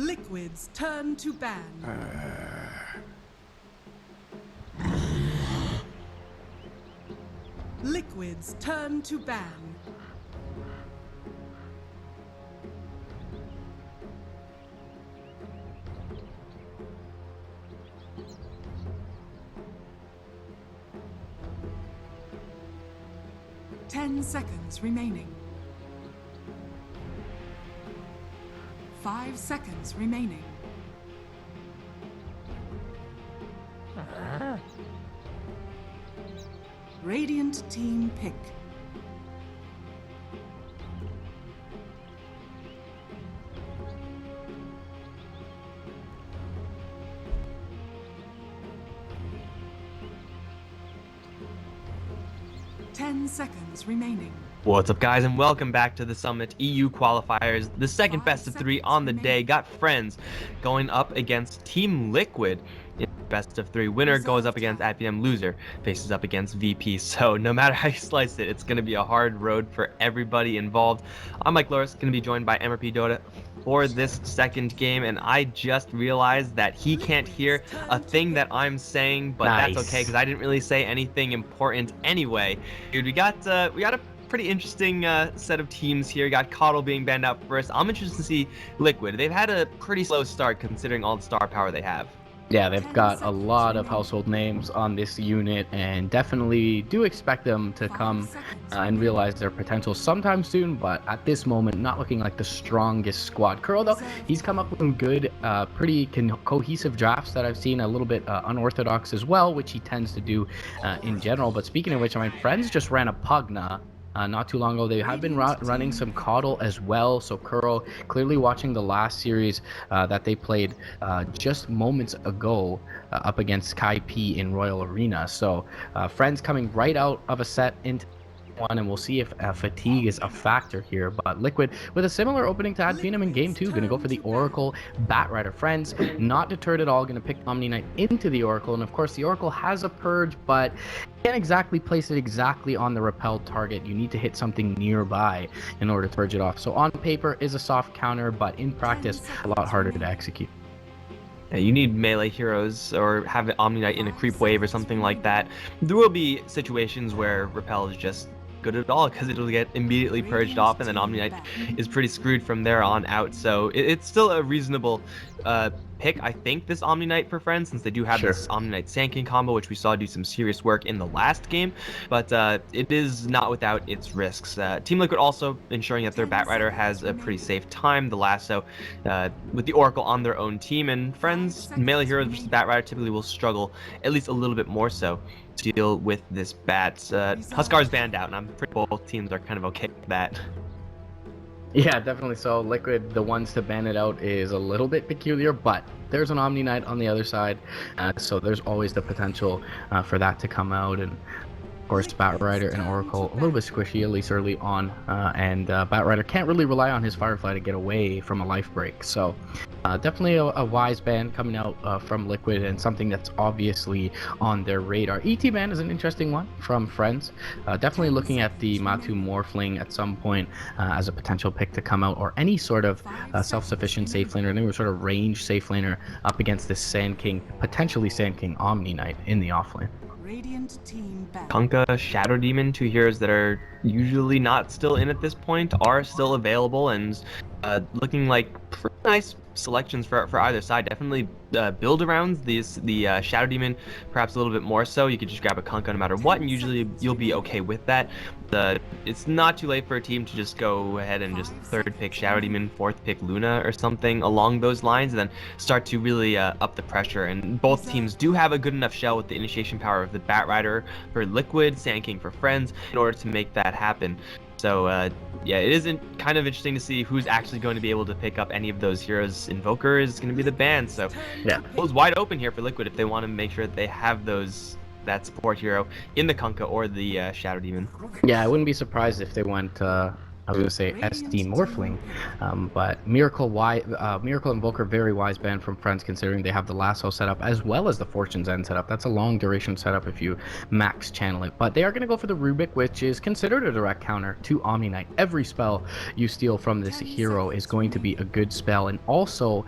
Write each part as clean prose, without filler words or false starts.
Liquid's turn to ban. Liquid's turn to ban. Ten seconds remaining. 5 seconds remaining. Radiant team pick. Ten seconds remaining. What's up, guys, and welcome back to the Summit EU Qualifiers, the second best of 3 on the day. Got Friends going up against Team Liquid in best of 3. Winner goes up against F.R.I.E.N.D.S. Loser faces up against VP. So no matter how you slice it, it's going to be a hard road for everybody involved. I'm Mike Loris, going to be joined by MRP Dota for this second game, and I just realized that he can't hear a thing that I'm saying, but Nice. That's okay because I didn't really say anything important anyway. Dude, we got a pretty interesting set of teams here. Got Coddle being banned out first. I'm interested to see Liquid. They've had a pretty slow start considering all the star power they have. Yeah, they've got a lot of household names on this unit, and definitely do expect them to come and realize their potential sometime soon, but at this moment, not looking like the strongest squad. Curl, though, he's come up with some good, pretty cohesive drafts that I've seen, a little bit unorthodox as well, which he tends to do in general. But speaking of which, I mean, Friends just ran a Pugna not too long ago. They have been running some Coddle as well. So Curl clearly watching the last series that they played just moments ago up against Kai P in Royal Arena. So Friends coming right out of a set into one, and we'll see if fatigue is a factor here. But Liquid with a similar opening to Advenum in game 2, going to go for the Oracle Batrider. Friends not deterred at all, going to pick Omni Knight into the Oracle, and of course the Oracle has a purge, but can't exactly place it exactly on the repelled target. You need to hit something nearby in order to purge it off. So on paper is a soft counter, but in practice a lot harder to execute. Yeah, you need melee heroes or have an Omni Knight in a creep wave or something like that. There will be situations where repel is just good at all because it'll get immediately purged off, and then Omni Knight is pretty screwed from there on out. So it's still a reasonable pick, I think, this Omni Knight for Friends, since they do have this Omni Knight Sand King combo, which we saw do some serious work in the last game, but it is not without its risks. Team Liquid also ensuring that their Batrider has a pretty safe time, the lasso, with the Oracle on their own team, and Friends melee heroes versus Batrider typically will struggle at least a little bit more so to deal with this bat. Huskar's banned out, and I'm pretty both teams are kind of okay with that. Yeah, definitely so. Liquid, the ones to ban it out is a little bit peculiar, but there's an Omni Knight on the other side, so there's always the potential for that to come out. And of course, Batrider and Oracle a little bit squishy, at least early on, and Batrider can't really rely on his Firefly to get away from a life break. So definitely a wise ban coming out from Liquid, and something that's obviously on their radar. ET ban is an interesting one from Friends. Definitely looking at the Matu Morphling at some point as a potential pick to come out, or any sort of self-sufficient safe laner, any sort of range safe laner up against this Sand King, potentially Sand King Omni Knight in the offlane. Radiant team back. Kunkka, Shadow Demon, 2 heroes that are usually not still in at this point, are still available, and looking like pretty nice selections for either side. Definitely build around the Shadow Demon, perhaps a little bit more so. You could just grab a Kunkka no matter what, and usually you'll be okay with that. It's not too late for a team to just go ahead and just 3rd pick Shadow Demon, 4th pick Luna or something along those lines, and then start to really up the pressure. And both teams do have a good enough shell with the initiation power of the Batrider for Liquid, Sand King for Friends, in order to make that happen. So yeah, it isn't kind of interesting to see who's actually going to be able to pick up any of those heroes. Invoker is going to be the ban, so yeah, it was wide open here for Liquid if they want to make sure that they have that support hero in the Kunkka or the Shadow Demon. Yeah, I wouldn't be surprised if they went I was going to say SD Morphling, but Miracle Invoker, very wise ban from Friends considering they have the Lasso setup as well as the Fortune's End setup. That's a long duration setup if you max channel it. But they are going to go for the Rubik, which is considered a direct counter to Omni Knight. Every spell you steal from this hero is going to be a good spell, and also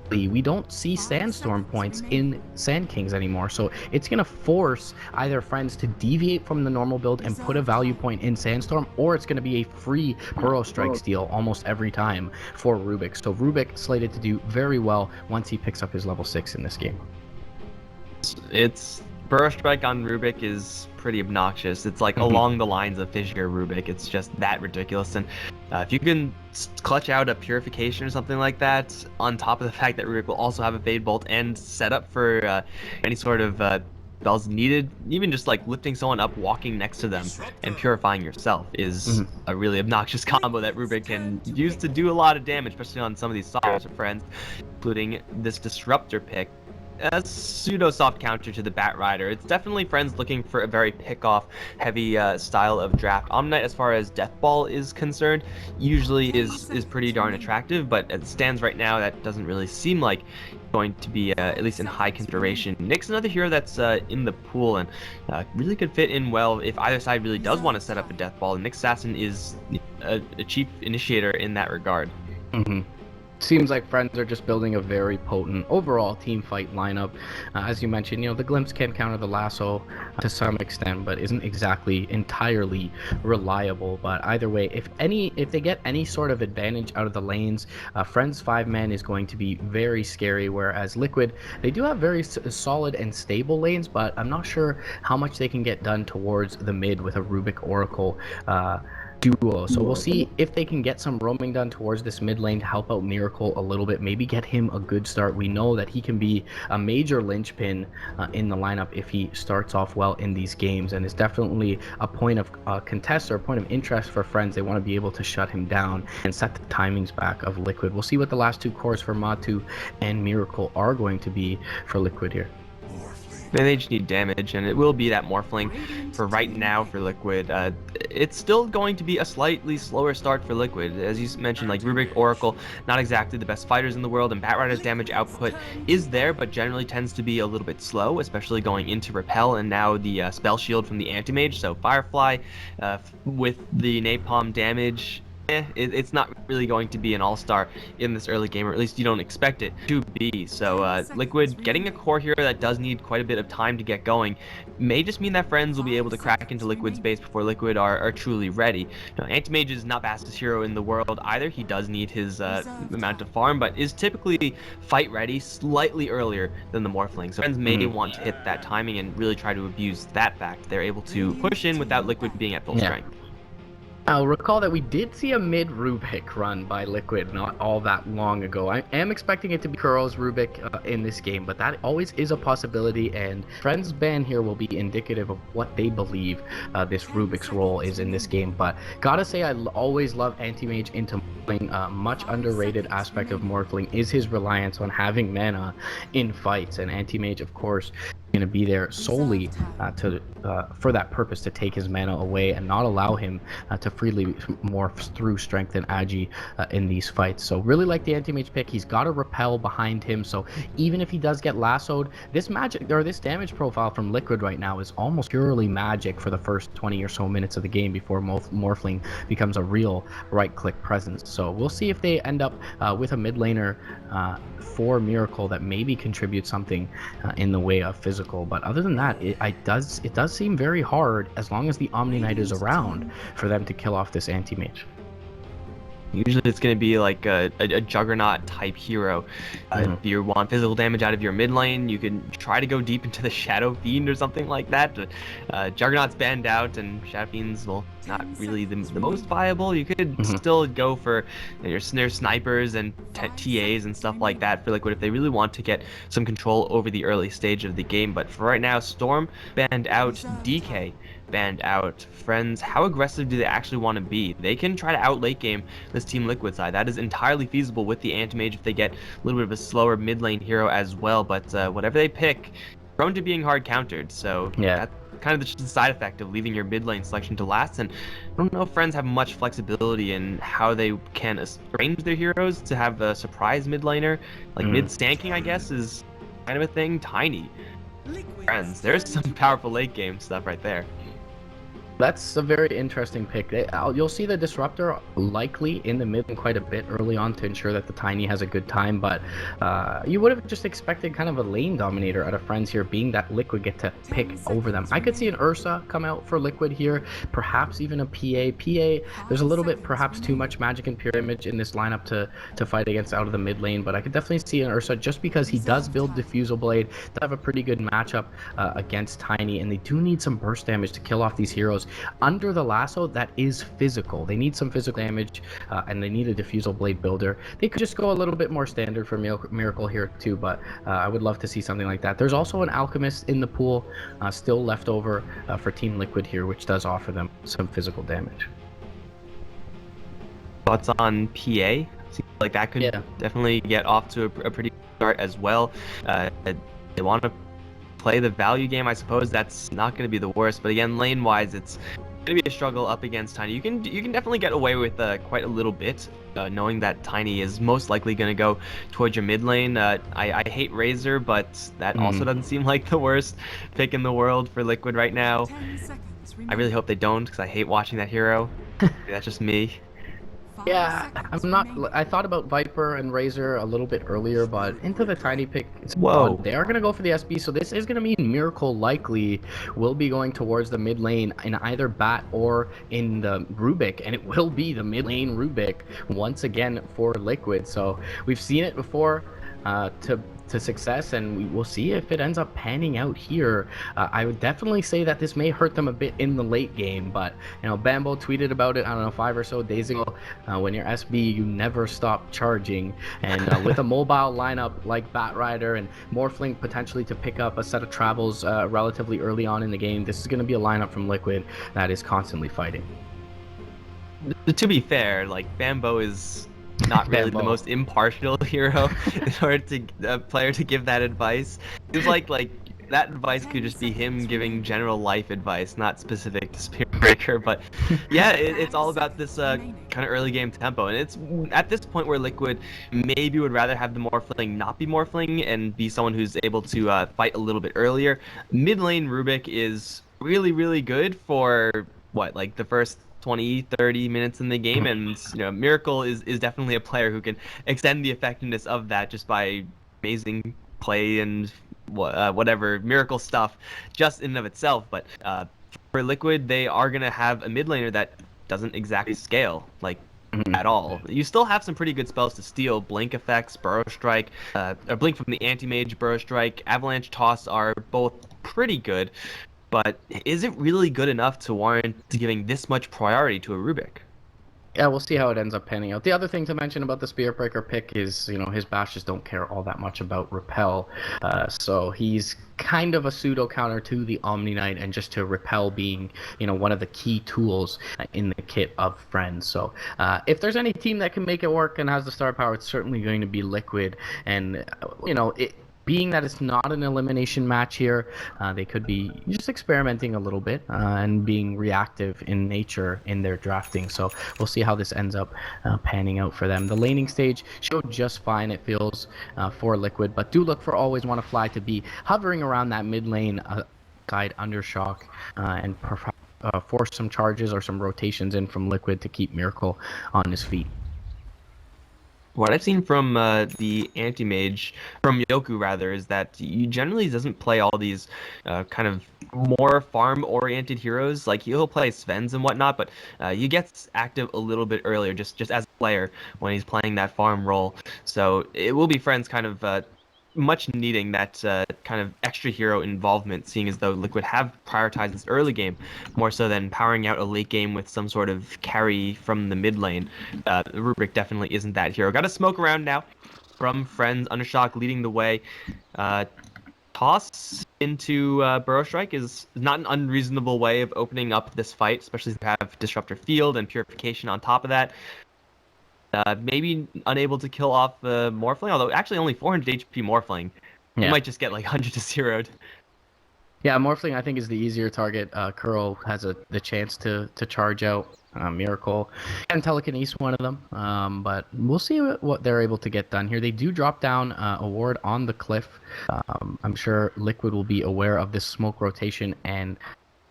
we don't see Sandstorm points in Sand Kings anymore, so it's going to force either Friends to deviate from the normal build and put a value point in Sandstorm, or it's going to be a free Burrow Strike steal almost every time for Rubik. So Rubik slated to do very well once he picks up his level 6 in this game. It's Burrow Strike on Rubik is pretty obnoxious. It's like along the lines of Fissure Rubik. It's just that ridiculous. And if you can clutch out a Purification or something like that, on top of the fact that Rubik will also have a Fade Bolt and set up for any sort of spells needed, even just like lifting someone up, walking next to them, and purifying yourself is a really obnoxious combo that Rubik can use to do a lot of damage, especially on some of these soft Friends, including this Disruptor pick. A pseudo soft counter to the Bat Rider. It's definitely Friends looking for a very pick-off heavy style of draft. Omni Knight, as far as Death Ball is concerned, usually is pretty darn attractive, but as it stands right now, that doesn't really seem like going to be at least in high consideration. Nyx's another hero that's in the pool and really could fit in well if either side really does want to set up a Death Ball. Nyx Assassin is a chief initiator in that regard. Seems like Friends are just building a very potent overall team fight lineup. As you mentioned, the Glimpse can counter the Lasso to some extent, but isn't exactly entirely reliable. But either way, if they get any sort of advantage out of the lanes, Friends 5-man is going to be very scary, whereas Liquid, they do have very solid and stable lanes, but I'm not sure how much they can get done towards the mid with a Rubik Oracle duo. So we'll see if they can get some roaming done towards this mid lane to help out Miracle a little bit, maybe get him a good start. We know that he can be a major linchpin in the lineup if he starts off well in these games, and it's definitely a point of contest or a point of interest for Friends. They want to be able to shut him down and set the timings back of Liquid. We'll see what the last two cores for Matu and Miracle are going to be for Liquid here. They just need damage, and it will be that Morphling for right now for Liquid. It's still going to be a slightly slower start for Liquid. As you mentioned, like Rubik, Oracle, not exactly the best fighters in the world, and Bat Rider's damage output is there, but generally tends to be a little bit slow, especially going into Repel, and now the Spell Shield from the Anti-Mage. So Firefly with the Napalm damage, it's not really going to be an all-star in this early game, or at least you don't expect it to be. So Liquid getting a core hero that does need quite a bit of time to get going may just mean that Friends will be able to crack into Liquid's base before Liquid are truly ready. Anti-Mage is not the fastest hero in the world either. He does need his amount of farm, but is typically fight ready slightly earlier than the Morphling. So Friends may want to hit that timing and really try to abuse that fact. They're able to push in without Liquid being at full strength. Now, recall that we did see a mid Rubik run by Liquid not all that long ago. I am expecting it to be Kuro's Rubik in this game, but that always is a possibility, and Friends' ban here will be indicative of what they believe this Rubik's role is in this game. But gotta say, I always love Anti-Mage into Morphling. Much underrated aspect of Morphling is his reliance on having mana in fights, and Anti-Mage, of course, going to be there solely for that purpose, to take his mana away and not allow him to freely morph through strength and agi in these fights. So really like the Anti-Mage pick. He's got a Repel behind him, so even if he does get lassoed, this magic or this damage profile from Liquid right now is almost purely magic for the first 20 or so minutes of the game before Morphling becomes a real right-click presence. So we'll see if they end up with a mid laner for Miracle that maybe contributes something in the way of physical. But other than that, it does seem very hard, as long as the Omni Knight is around, for them to kill off this Anti-Mage. Usually it's going to be like a Juggernaut type hero. If you want physical damage out of your mid lane, you can try to go deep into the Shadow Fiend or something like that. But Juggernaut's banned out, and Shadow Fiend's, well, not really the most viable. You could still go for your snipers and TAs and stuff like that for Liquid if they really want to get some control over the early stage of the game. But for right now, Storm banned out, DK banned out. Friends, how aggressive do they actually want to be? They can try to out late game this Team Liquid side. That is entirely feasible with the Anti-Mage if they get a little bit of a slower mid lane hero as well. But whatever they pick, prone to being hard countered. So yeah, kind of just the side effect of leaving your mid lane selection to last. And I don't know if Friends have much flexibility in how they can arrange their heroes to have a surprise mid laner. Like mid stanking, I guess, is kind of a thing. Tiny. Friends, there's some powerful late game stuff right there. That's a very interesting pick. You'll see the Disruptor likely in the mid quite a bit early on to ensure that the Tiny has a good time, but you would have just expected kind of a lane dominator out of Friends here, being that Liquid get to pick over them. I could see an Ursa come out for Liquid here, perhaps even a PA. There's a little bit perhaps too much Magic and Pure Image in this lineup to fight against out of the mid lane, but I could definitely see an Ursa just because he does build Diffusal Blade, to have a pretty good matchup against Tiny, and they do need some burst damage to kill off these heroes. Under the lasso, that is physical. They need some physical damage, and they need a Diffusal Blade builder. They could just go a little bit more standard for Miracle here too, but I would love to see something like that. There's also an Alchemist in the pool, still left over for Team Liquid here, which does offer them some physical damage. Thoughts on PA? Seems like that could definitely get off to a pretty good start as well. They want to play the value game, I suppose. That's not going to be the worst, but again, lane wise, it's going to be a struggle up against Tiny. You can definitely get away with quite a little bit, knowing that Tiny is most likely going to go towards your mid lane. I hate Razor, but that also doesn't seem like the worst pick in the world for Liquid right now. I really hope they don't, because I hate watching that hero. That's just me. Yeah, I thought about Viper and Razor a little bit earlier, but into the Tiny pick, they are going to go for the SB, so this is going to mean Miracle likely will be going towards the mid lane in either Bat or in the Rubik, and it will be the mid lane Rubik once again for Liquid. So we've seen it before to success, and we will see if it ends up panning out here. I would definitely say that this may hurt them a bit in the late game, but Bambo tweeted about it, I don't know, 5 or so days ago. When you're SB, you never stop charging, and with a mobile lineup like Batrider and Morphling potentially to pick up a set of travels relatively early on in the game, this is going to be a lineup from Liquid that is constantly fighting. To be fair, like, Bambo is not really the most impartial hero in order to a player to give that advice. It was like that advice could just be him giving general life advice, not specific to Spirit Breaker. But yeah, it's all about this kind of early game tempo, and it's at this point where Liquid maybe would rather have the Morphling not be Morphling and be someone who's able to fight a little bit earlier. Mid lane Rubik is really, really good for like the first 20-30 minutes in the game, and Miracle is definitely a player who can extend the effectiveness of that just by amazing play and whatever Miracle stuff just in and of itself. But for Liquid, they are going to have a mid laner that doesn't exactly scale at all. You still have some pretty good spells to steal. Blink effects, Burrow Strike, or Blink from the Anti-Mage, Burrow Strike, Avalanche Toss are both pretty good. But is it really good enough to warrant giving this much priority to a Rubik? Yeah, we'll see how it ends up panning out. The other thing to mention about the Spirit Breaker pick is, his bashes don't care all that much about Repel. So he's kind of a pseudo counter to the Omni Knight, and just to Repel being, one of the key tools in the kit of F.R.I.E.N.D.S. So if there's any team that can make it work and has the star power, it's certainly going to be Liquid. And, being that it's not an elimination match here, they could be just experimenting a little bit and being reactive in nature in their drafting. So we'll see how this ends up panning out for them. The laning stage showed just fine, it feels, for Liquid, but do look for Always Wanna Fly to be hovering around that mid lane side under shock and force some charges or some rotations in from Liquid to keep Miracle on his feet. What I've seen from the Anti-Mage, from Yoku rather, is that he generally doesn't play all these kind of more farm-oriented heroes. Like, he'll play Sven's and whatnot, but he gets active a little bit earlier, just as a player when he's playing that farm role. So it will be Friends kind of much needing that kind of extra hero involvement, seeing as though Liquid have prioritized this early game more so than powering out a late game with some sort of carry from the mid lane. Rubik definitely isn't that hero. Got a smoke around now from Friends. Undershock leading the way. Toss into Burrow Strike is not an unreasonable way of opening up this fight, especially if you have Disruptor Field and Purification on top of that. Maybe unable to kill off Morphling, although actually only 400 HP Morphling. You might just get like 100 to 0'd. Yeah, Morphling I think is the easier target. Curl has the chance to charge out. Miracle and Telekinesis one of them. But we'll see what they're able to get done here. They do drop down a ward on the cliff. I'm sure Liquid will be aware of this smoke rotation and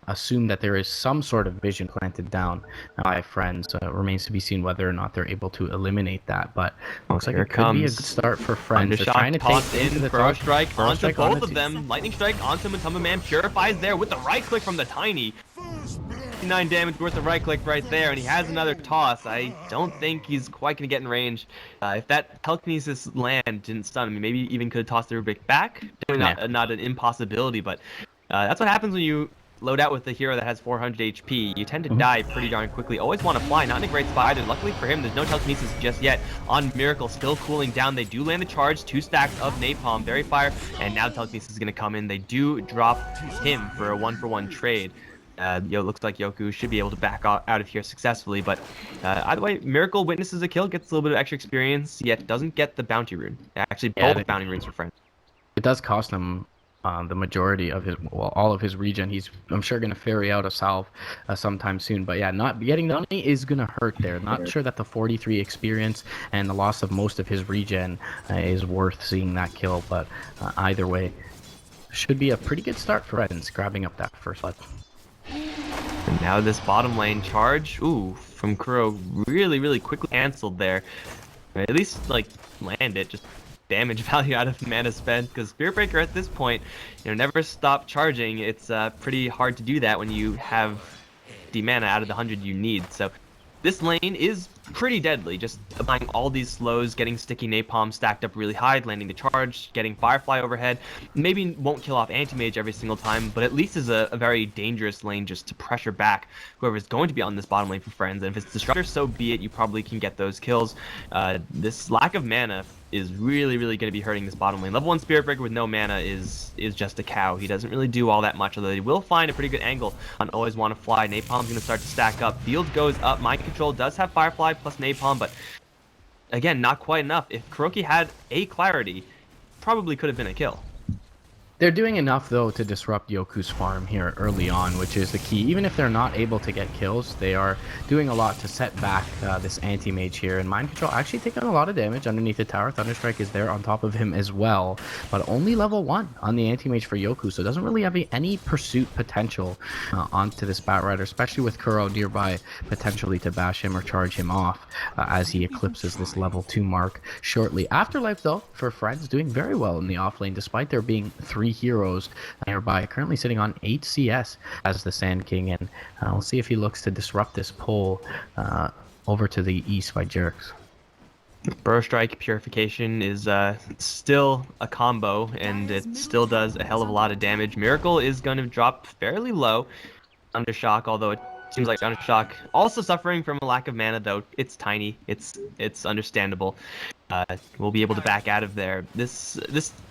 assume that there is some sort of vision planted down by Friends. Remains to be seen whether or not they're able to eliminate that. But looks like Here it could be a good comes start for Friends. They're trying to Undershock take tossed into in, the Burrow top. Strike Burrow onto Strike on both the of them. Lightning Strike onto Matumba Man. Purifies there with the right click from the Tiny. 9 damage worth of right click right there, and he has another toss. I don't think he's quite going to get in range. If that telekinesis land didn't stun him, maybe even could have tossed the Rubik back. Definitely not an impossibility, but that's what happens when you load out with a hero that has 400 HP. You tend to die pretty darn quickly. Always want to fly. Not in a great spot either. Luckily for him, there's no telekinesis just yet on Miracle. Still cooling down. They do land the charge. 2 stacks of Napalm, Very Fire, and now telekinesis is going to come in. They do drop him for a 1-for-1 trade. Looks like Yoku should be able to back out of here successfully, but either way, Miracle witnesses a kill, gets a little bit of extra experience, yet doesn't get the bounty rune. Actually, both bounty runes for Friends. It does cost him the majority of his, well, all of his regen. He's, I'm sure, going to ferry out a salve sometime soon. But yeah, not getting the money is going to hurt there. Not sure that the 43 experience and the loss of most of his regen is worth seeing that kill. But either way, should be a pretty good start for Friends, grabbing up that first blood. And now this bottom lane charge, from Kuro, really quickly canceled there. At least, like, land it, just damage value out of mana spent, because Spirit Breaker at this point, never stop charging. It's pretty hard to do that when you have the mana out of the 100 you need. So this lane is pretty deadly, just applying all these slows, getting sticky napalm stacked up really high, landing the charge, getting Firefly overhead. Maybe won't kill off Anti-Mage every single time, but at least is a very dangerous lane just to pressure back whoever's going to be on this bottom lane for Friends. And if it's Disruptor, so be it. You probably can get those kills. This lack of mana is really going to be hurting this bottom lane. Level 1 Spirit Breaker with no mana is just a cow. He doesn't really do all that much, although he will find a pretty good angle on Always Want to Fly. Napalm's going to start to stack up. Field goes up. Mind Control does have Firefly plus Napalm, but again, not quite enough. If Kuroki had a Clarity, probably could have been a kill. They're doing enough, though, to disrupt Yoku's farm here early on, which is the key. Even if they're not able to get kills, they are doing a lot to set back this anti-mage here. And Mind Control actually taking a lot of damage underneath the tower. Thunderstrike is there on top of him as well, but only level 1 on the anti-mage for Yoku, so doesn't really have any pursuit potential onto this Batrider, especially with Kuro nearby, potentially to bash him or charge him off as he eclipses this level 2 mark shortly. Afterlife, though, for Friends, doing very well in the offlane, despite there being 3 heroes nearby, currently sitting on 8 CS as the Sand King, and we'll see if he looks to disrupt this pull over to the east by Jerks. Burrow Strike Purification is still a combo, and it still does a hell of a lot of damage. Miracle is going to drop fairly low. Undershock, although it seems like Undershock also suffering from a lack of mana, though it's tiny. It's understandable. We'll be able to back out of there. This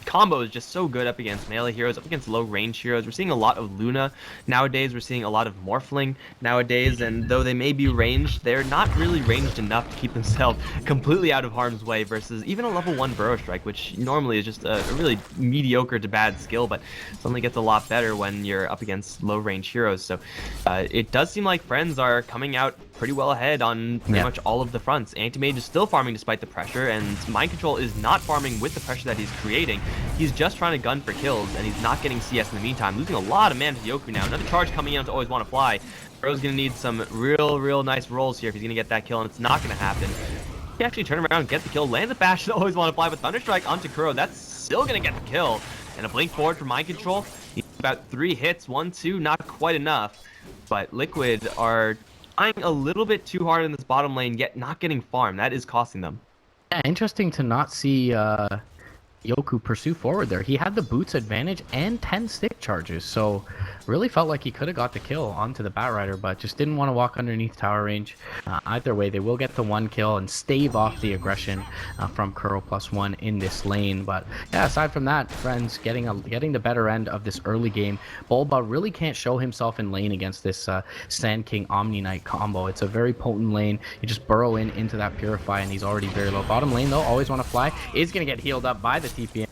combo is just so good up against melee heroes, up against low range heroes. We're seeing a lot of Luna nowadays. We're seeing a lot of Morphling nowadays, and though they may be ranged, they're not really ranged enough to keep themselves completely out of harm's way versus even a level 1 Burrow Strike, which normally is just a really mediocre to bad skill, but suddenly gets a lot better when you're up against low range heroes. So it does seem like Friends are coming out pretty well ahead on pretty much all of the fronts. Anti-Mage is still farming despite the pressure, and Mind Control is not farming with the pressure that he's creating. He's just trying to gun for kills, and he's not getting CS in the meantime, losing a lot of mana to Yoku now. Another charge coming in to Always Want to Fly. Burrow's going to need some real nice rolls here if he's going to get that kill, and it's not going to happen. He actually turn around, get the kill, land the bash, Always Want to Fly, but Thunderstrike onto Kuro. That's still going to get the kill. And a blink forward for Mind Control. He's about 3 hits, 1, 2, not quite enough. But Liquid are trying a little bit too hard in this bottom lane, yet not getting farm. That is costing them. Yeah, interesting to not see Yoku pursue forward there. He had the boots advantage and 10 stick charges, so really felt like he could have got the kill onto the Batrider, but just didn't want to walk underneath tower range. Either way, they will get the 1 kill and stave off the aggression from Kuro +1 in this lane. But yeah, aside from that, Friends getting the better end of this early game. Bulba really can't show himself in lane against this Sand King Omni Knight combo. It's a very potent lane. You just burrow into that Purify, and he's already very low. Bottom lane, though, Always Want to Fly is going to get healed up by the TPM.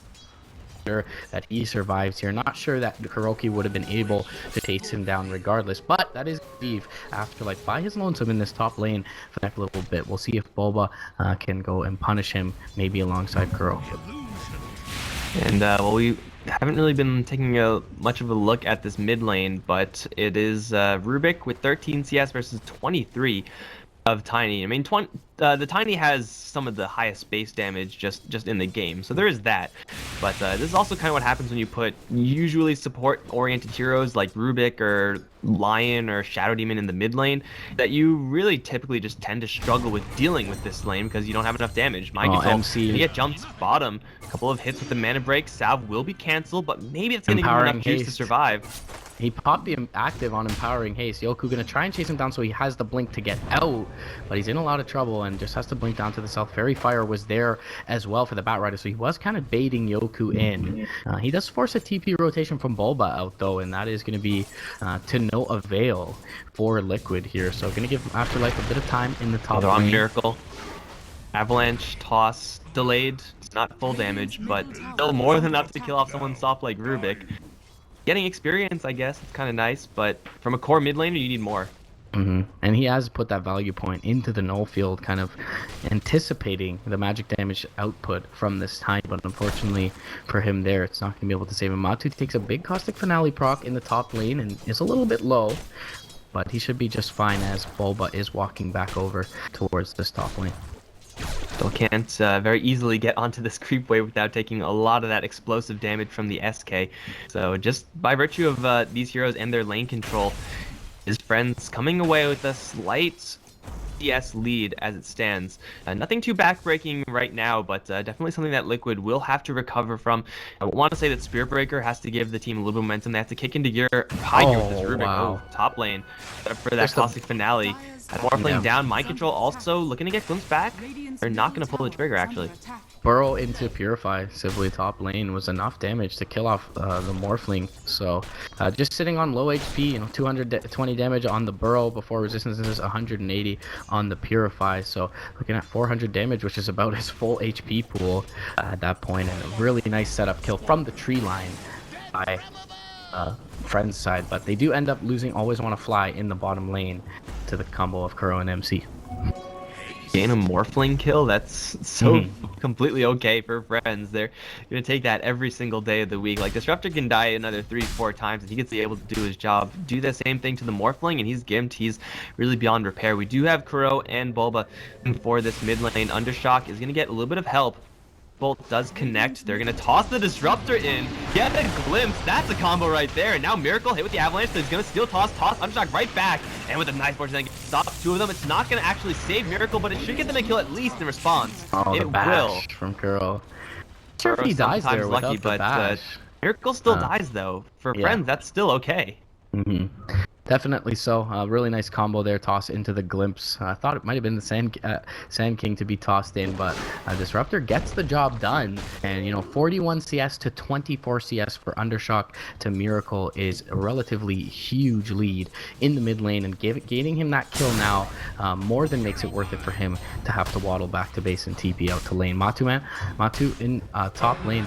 sure that he survives here. Not sure that Kuroki would have been able to chase him down regardless, but that is Steve Afterlife by his lonesome in this top lane for the next little bit. We'll see if Boba can go and punish him, maybe alongside Kuroki. And well, we haven't really been taking much of a look at this mid lane, but it is Rubik with 13 CS versus 23 of Tiny. I mean, the Tiny has some of the highest base damage just in the game, so there is that. But this is also kind of what happens when you put usually support-oriented heroes like Rubik or Lion or Shadow Demon in the mid lane, that you really typically just tend to struggle with dealing with this lane because you don't have enough damage. Mind control, MC. you get jumped bottom, a couple of hits with the mana break, salve will be cancelled, but maybe it's going to give him enough juice to survive. He popped the active on Empowering Haste. Yoku gonna try and chase him down so he has the blink to get out, but he's in a lot of trouble and just has to blink down to the south. Fairy Fire was there as well for the Batrider, so he was kind of baiting Yoku in. He does force a TP rotation from Bulba out though, and that is going to be to no avail for Liquid here. So gonna give Afterlife a bit of time in the top lane. Miracle. Avalanche, toss, delayed. It's not full damage, but still more than enough to kill off someone soft like Rubik. Getting experience, I guess, it's kind of nice, but from a core mid laner, you need more. And he has put that value point into the null field, kind of anticipating the magic damage output from this time, but unfortunately for him there, it's not going to be able to save him. Matu takes a big Caustic Finale proc in the top lane and is a little bit low, but he should be just fine as Bulba is walking back over towards this top lane. Still can't very easily get onto this creep wave without taking a lot of that explosive damage from the SK. So just by virtue of these heroes and their lane control, his friends coming away with a slight CS lead as it stands. Nothing too backbreaking right now, but definitely something that Liquid will have to recover from. I want to say that Spirit Breaker has to give the team a little bit of momentum. They have to kick into gear high gear with this Rubik. Wow. Top lane for that Caustic Finale. Morphling down, Mind Control also looking to get glimpse back. They're not going to pull the trigger, actually. Burrow into Purify, Sibley top lane, was enough damage to kill off the Morphling. So just sitting on low HP, 220 damage on the Burrow before resistance is 180 on the Purify. So looking at 400 damage, which is about his full HP pool at that point. And a really nice setup kill from the tree line by Friend's side. But they do end up losing Always Want to Fly in the bottom lane to the combo of Kuro and MC. Gain a Morphling kill? That's so completely okay for Friends. They're going to take that every single day of the week. Like, Disruptor can die another 3-4 times and he gets to be able to do his job. Do the same thing to the Morphling and he's gimped. He's really beyond repair. We do have Kuro and Bulba for this mid lane. Undershock is going to get a little bit of help. Bolt does connect. They're going to toss the Disruptor in. Get a glimpse. That's a combo right there. And now Miracle hit with the Avalanche. So he's going to steal toss Undershock right back. And with a nice fortune that stops two of them. It's not going to actually save Miracle, but it should get them a kill at least in response. Oh, it will. From Kuro. Sure, if he dies there without lucky, the bash. Miracle still dies though. For Friends, that's still okay. Definitely so. Really nice combo there. Toss into the glimpse. I thought it might have been the Sand King to be tossed in, but Disruptor gets the job done. And 41 CS to 24 CS for Undershock to Miracle is a relatively huge lead in the mid lane, and gaining him that kill now more than makes it worth it for him to have to waddle back to base and TP out to lane. Matu in top lane.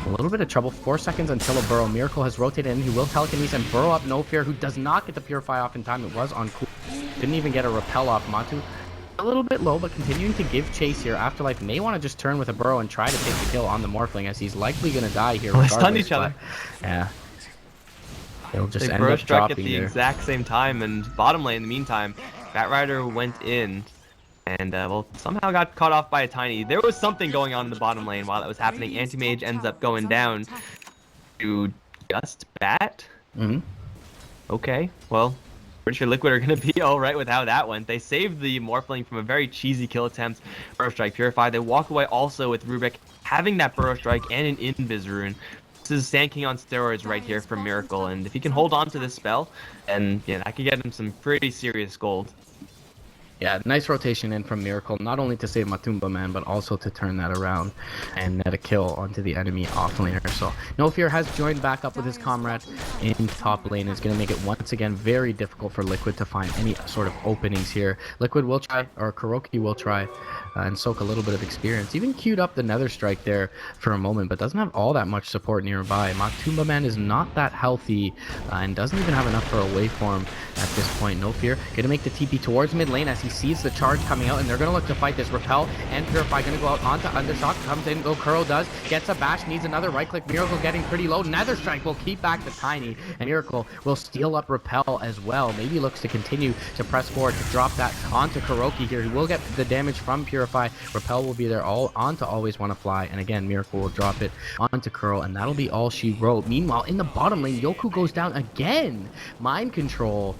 A little bit of trouble. 4 seconds until a Burrow. Miracle has rotated in. He will telekinesis and Burrow up No Fear, who does not get the Purify off in time. It was on cool. Didn't even get a repel off. Matu a little bit low, but continuing to give chase here. Afterlife may want to just turn with a Burrow and try to take the kill on the Morphling, as he's likely going to die here. They stunned each other. Yeah. They'll just end up dropping dropping at the there. exact same time, and bottom lane in the meantime, Batrider went in. And, well, somehow got caught off by a Tiny. There was something going on in the bottom lane while that was happening. Anti-Mage ends up going down to just Bat. Okay, well, pretty sure Liquid are going to be alright with how that went. They saved the Morphling from a very cheesy kill attempt. Burrow Strike Purify. They walk away also with Rubik having that Burrow Strike and an Invis rune. This is Sand King on steroids right here from Miracle. And if he can hold on to this spell, and yeah, that could get him some pretty serious gold. Yeah, nice rotation in from Miracle, not only to save Matumba Man, but also to turn that around and net a kill onto the enemy offlaner. So No Fear has joined back up with his comrade in top lane. It's going to make it once again very difficult for Liquid to find any sort of openings here. Liquid will try, or Kuroki will try, and soak a little bit of experience. Even queued up the Nether Strike there for a moment, but doesn't have all that much support nearby. Matumba Man is not that healthy and doesn't even have enough for a waveform at this point. No Fear going to make the TP towards mid lane as he sees the charge coming out, and they're going to look to fight this. Repel and Purify going to go out onto Undershock. Comes in, Kuro does. Gets a bash, needs another right click. Miracle getting pretty low. Nether Strike will keep back the Tiny, and Miracle will steal up Repel as well. Maybe looks to continue to press forward to drop that onto Kuroki here. He will get the damage from Purify. Repel will be there all onto Always Wanna Fly, and again, Miracle will drop it onto Kuro, and that'll be all she wrote. Meanwhile, in the bottom lane, Yoku goes down again. Mind Control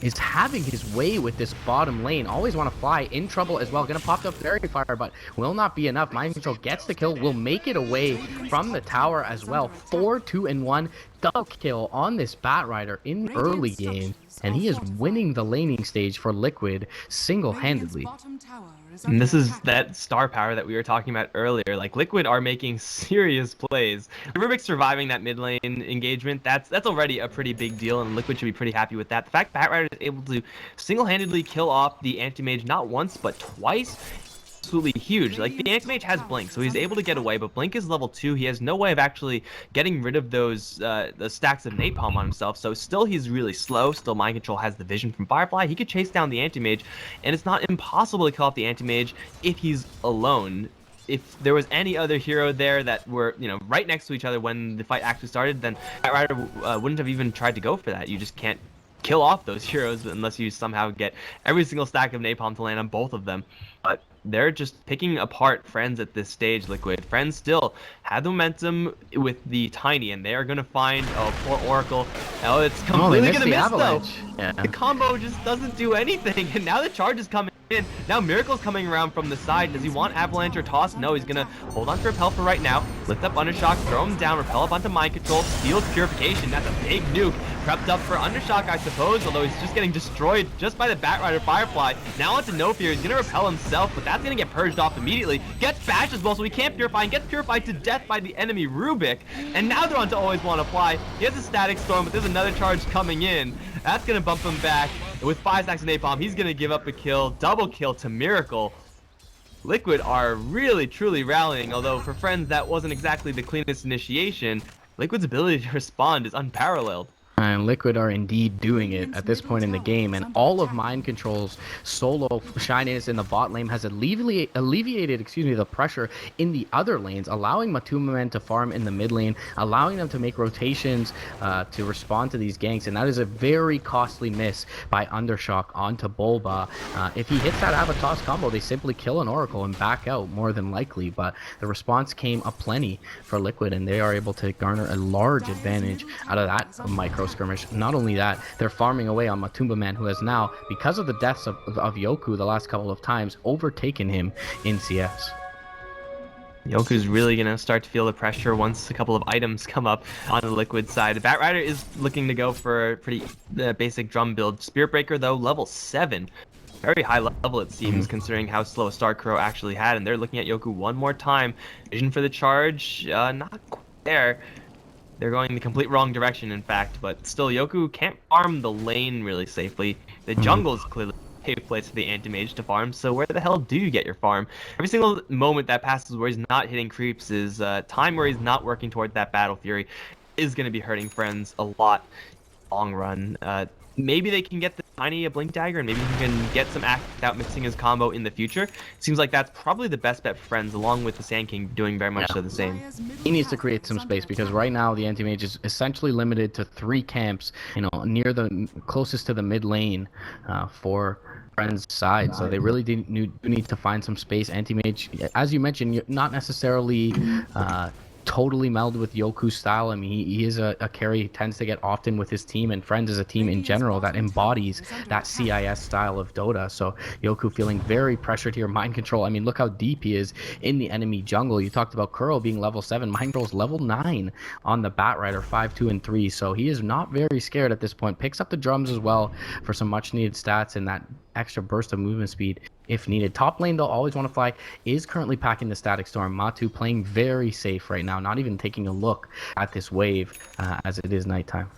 is having his way with this bottom lane. Always Want to Fly in trouble as well. Gonna pop the Fairy Fire, but will not be enough. Mind Control gets the kill, will make it away from the tower as well. 4, 2, and 1 double kill on this Batrider in the early game, and he is winning the laning stage for Liquid single-handedly. And this is that star power that we were talking about earlier. Like, Liquid are making serious plays. Rubik surviving that mid lane engagement, that's already a pretty big deal, and Liquid should be pretty happy with that. The fact Batrider is able to single-handedly kill off the Anti-Mage not once, but twice, absolutely huge. Like, the Anti-Mage has Blink, so he's able to get away, but Blink is level 2. He has no way of actually getting rid of those the stacks of Napalm on himself, so still he's really slow. Still, Mind Control has the vision from Firefly. He could chase down the Anti-Mage, and it's not impossible to kill off the Anti-Mage if he's alone. If there was any other hero there that were, you know, right next to each other when the fight actually started, then Batrider wouldn't have even tried to go for that. You just can't kill off those heroes unless you somehow get every single stack of Napalm to land on both of them. But they're just picking apart F.R.I.E.N.D.S at this stage, Liquid. F.R.I.E.N.D.S still have the momentum with the Tiny, and they are going to find, oh, poor Oracle. Oh, it's completely going to miss, though. Yeah. The combo just doesn't do anything, and now the charge is coming in. Now Miracle's coming around from the side. Does he want Avalanche or Toss? No, he's going to hold on to Repel for right now. Lift up Undershock, throw him down, Repel up onto Mind Control, steals Purification. That's a big nuke. Prepped up for Undershock, I suppose, although he's just getting destroyed just by the Batrider Firefly. Now onto No Fear. He's going to Repel himself, but that's going to get purged off immediately. Gets bashed as well, so he can't Purify, and gets purified to death by the enemy Rubik. And now they're on to Always Want to Fly. He has a Static Storm, but there's another charge coming in. That's going to bump him back. With 5 stacks of Napalm, he's going to give up a kill. Double kill to Miracle. Liquid are really, truly rallying, although for F.R.I.E.N.D.S that wasn't exactly the cleanest initiation. Liquid's ability to respond is unparalleled. And Liquid are indeed doing it at this point in the game, and all of Mind Control's solo shyness in the bot lane has alleviated the pressure in the other lanes, allowing Matumba Man to farm in the mid lane, allowing them to make rotations to respond to these ganks, and that is a very costly miss by Undershock onto Bulba. If he hits that Avatos combo, they simply kill an Oracle and back out more than likely, but the response came aplenty for Liquid, and they are able to garner a large advantage out of that micro skirmish. Not only that, they're farming away on Matumba Man, who has now, because of the deaths of Yoku the last couple of times, overtaken him in CS. Yoku's really going to start to feel the pressure once a couple of items come up on the Liquid side. Batrider is looking to go for a pretty basic drum build. Spirit Breaker, though, level 7. Very high level, it seems, considering how slow a start Kuro actually had. And they're looking at Yoku one more time. Vision for the charge, not quite there. They're going the complete wrong direction, in fact, but still, Yoku can't farm the lane really safely. The jungle is clearly a safe place for the Anti-Mage to farm, so where the hell do you get your farm? Every single moment that passes where he's not hitting creeps is time where he's not working toward that Battle Fury is going to be hurting F.R.I.E.N.D.S a lot long run. Maybe they can get the Tiny a Blink Dagger, and maybe he can get some act without mixing his combo in the future. Seems like that's probably the best bet for F.R.I.E.N.D.S, along with the Sand King doing very much so the same. He needs to create some space, because right now the Anti-Mage is essentially limited to 3 camps, you know, near the closest to the mid lane for F.R.I.E.N.D.'s side, so they really do need to find some space. Anti-Mage, as you mentioned, not necessarily totally melded with Yoku's style. I mean, he is a carry. He tends to get often with his team, and F.R.I.E.N.D.S is a team in general that embodies that CIS style of Dota. So Yoku feeling very pressured here. Mind Control, I mean, look how deep he is in the enemy jungle. You talked about Kuro being level 7. Mind Control's level 9 on the Batrider, 5, 2, and 3. So he is not very scared at this point. Picks up the drums as well for some much needed stats, and that extra burst of movement speed if needed. Top lane, they'll always want to fly, is currently packing the Static Storm. Matu playing very safe right now, not even taking a look at this wave as it is nighttime.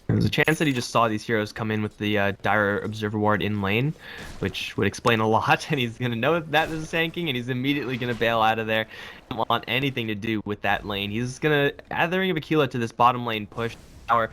There's a chance that he just saw these heroes come in with the Dire Observer Ward in lane, which would explain a lot, and he's going to know that is a Sand King, and he's immediately going to bail out of there. Don't want anything to do with that lane. He's going to add the Ring of Aquila to this bottom lane push. Tower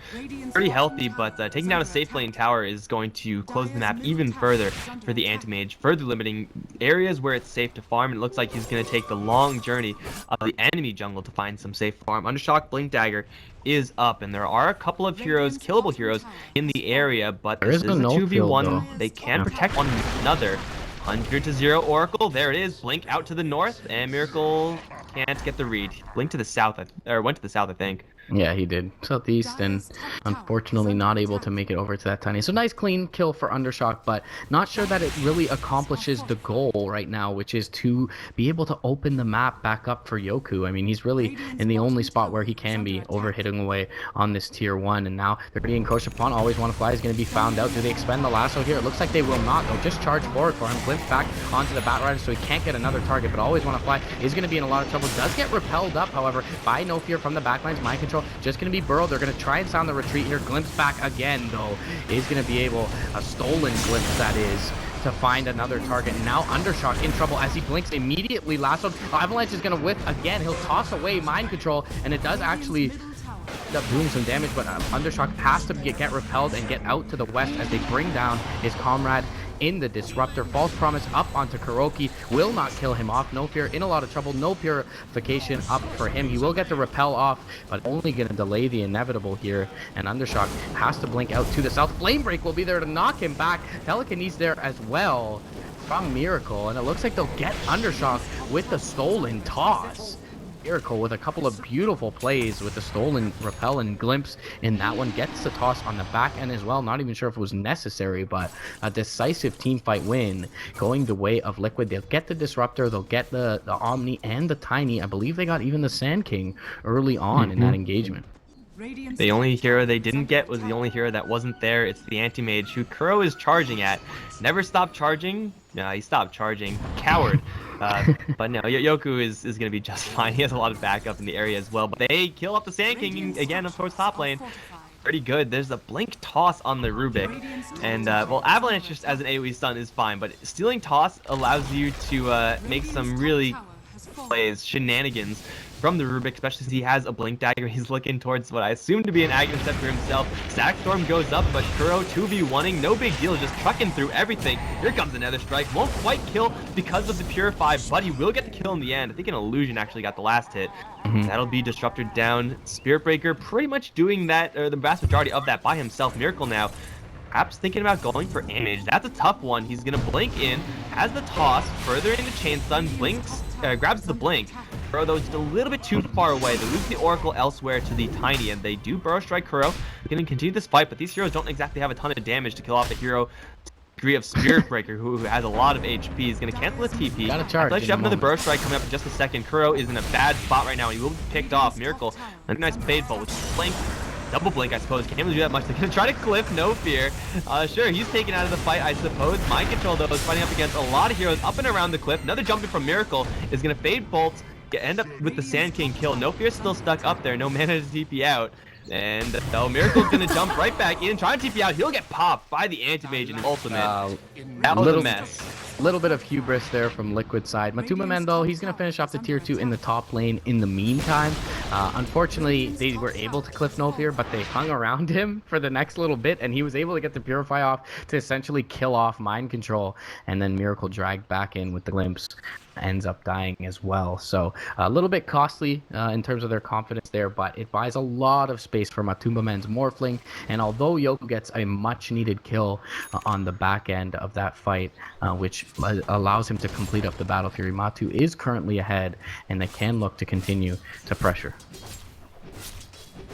pretty healthy, but taking down a safe lane tower is going to close the map even further for the Anti-Mage, further limiting areas where it's safe to farm. It looks like he's going to take the long journey of the enemy jungle to find some safe farm. Undershock Blink Dagger is up, and there are a couple of heroes, killable heroes, in the area, but this is a 2v1. They can protect one another. 100 to 0 Oracle, there it is. Blink out to the north, and Miracle can't get the read. Blink to the south, or went to the south, I think. Yeah, he did. Southeast, and unfortunately not able to make it over to that tiny. So nice clean kill for Undershock, but not sure that it really accomplishes the goal right now, which is to be able to open the map back up for Yoku. I mean, he's really in the only spot where he can be overhitting away on this tier 1, and now they're being encroached upon. Always Want to Fly is going to be found out. Do they expend the lasso here? It looks like they will not. They'll just charge forward for him. Glimpse back onto the Batrider so he can't get another target, but Always Want to Fly is going to be in a lot of trouble. Does get repelled up, however, by No Fear from the backlines. Mind Control just going to be burrowed. They're going to try and sound the retreat here. Glimpse back again, though, is going to be able, a stolen glimpse that is, to find another target. Now Undershock in trouble as he blinks immediately. Lasso. Avalanche is going to whiff again. He'll toss away Mind Control, and it does actually end up doing some damage, but Undershock has to get repelled and get out to the west as they bring down his comrade in the Disruptor. False Promise up onto Kuroki will not kill him off. No Fear in a lot of trouble. No Purification up for him. He will get the repel off, but only going to delay the inevitable here, and Undershock has to blink out to the south. Flame Break will be there to knock him back. Telekinesis there as well from Miracle, and it looks like they'll get Undershock with the stolen toss. Miracle with a couple of beautiful plays with the stolen repel and glimpse in that one. Gets the toss on the back end as well. Not even sure if it was necessary, but a decisive team fight win going the way of Liquid. They'll get the Disruptor, they'll get the Omni and the Tiny. I believe they got even the Sand King early on in that engagement. The only hero they didn't get was the only hero that wasn't there. It's the Anti-Mage, who Kuro is charging at. Never stopped charging. No, he stopped charging. Coward. But no, Yoku is going to be just fine. He has a lot of backup in the area as well. But they kill up the Sand King again, of course, top lane. Pretty good. There's a blink toss on the Rubik. And, well, Avalanche just as an AoE stun is fine. But stealing toss allows you to make some really plays, shenanigans from the Rubik, especially since he has a Blink Dagger. He's looking towards what I assume to be an Aghanim Scepter himself. Static Storm goes up, but Kuro 2v1ing, no big deal, just trucking through everything. Here comes another strike. Won't quite kill because of the Purify, but he will get the kill in the end. I think an Illusion actually got the last hit. That'll be Disruptor down. Spirit Breaker pretty much doing that, or the vast majority of that by himself. Miracle now perhaps thinking about going for Image. That's a tough one. He's going to blink in, has the toss, further into Chain Stun, blinks, grabs the blink. Burrow, though, just a little bit too far away. They lose the Oracle elsewhere to the Tiny, and they do Burrow Strike Kuro. They can continue this fight, but these heroes don't exactly have a ton of damage to kill off a hero degree of Spirit Breaker, who has a lot of HP. He's going to cancel the TP. Gotta charge. Unless you have another Burrow Strike coming up in just a second. Kuro is in a bad spot right now, and he will be picked off. Miracle, a nice Fade Bolt, which is blink. Double blink, I suppose. Can't really do that much. They're gonna try to cliff No Fear. Sure, he's taken out of the fight, I suppose. Mind Control, though, is fighting up against a lot of heroes up and around the cliff. Another jumping from Miracle is gonna Fade Bolt, end up with the Sand King kill. No Fear's still stuck up there. No mana to TP out. And Miracle's gonna jump right back in, try to TP out. He'll get popped by the Anti-Mage in Ultimate. That was a mess. Little bit of hubris there from Liquid side. Matuma Mendo, he's going to finish off the tier 2 in the top lane in the meantime. Unfortunately, they were able to cliff No Fear, but they hung around him for the next little bit, and he was able to get the Purify off to essentially kill off Mind Control, and then Miracle dragged back in with the Glimpse. Ends up dying as well. So a little bit costly in terms of their confidence there, but it buys a lot of space for Matuma Men's Morphling. And although Yoku gets a much needed kill on the back end of that fight, which allows him to complete up the Battle Fury, Matu is currently ahead, and they can look to continue to pressure.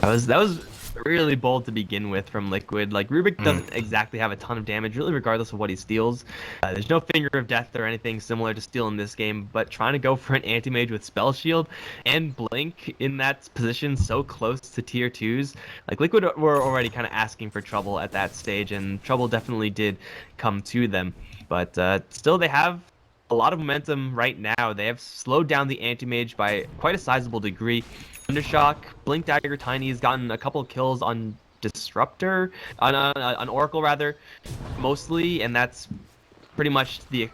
That was really bold to begin with from Liquid. Like, Rubik doesn't exactly have a ton of damage, really, regardless of what he steals. There's no Finger of Death or anything similar to steal in this game, but trying to go for an anti-mage with Spell Shield and Blink in that position so close to tier 2s, like, Liquid were already kind of asking for trouble at that stage, and trouble definitely did come to them. But still, they have a lot of momentum right now. They have slowed down the anti-mage by quite a sizable degree. Undershock, Blink Dagger Tiny has gotten a couple of kills on Disruptor, on Oracle rather, mostly, and that's pretty much the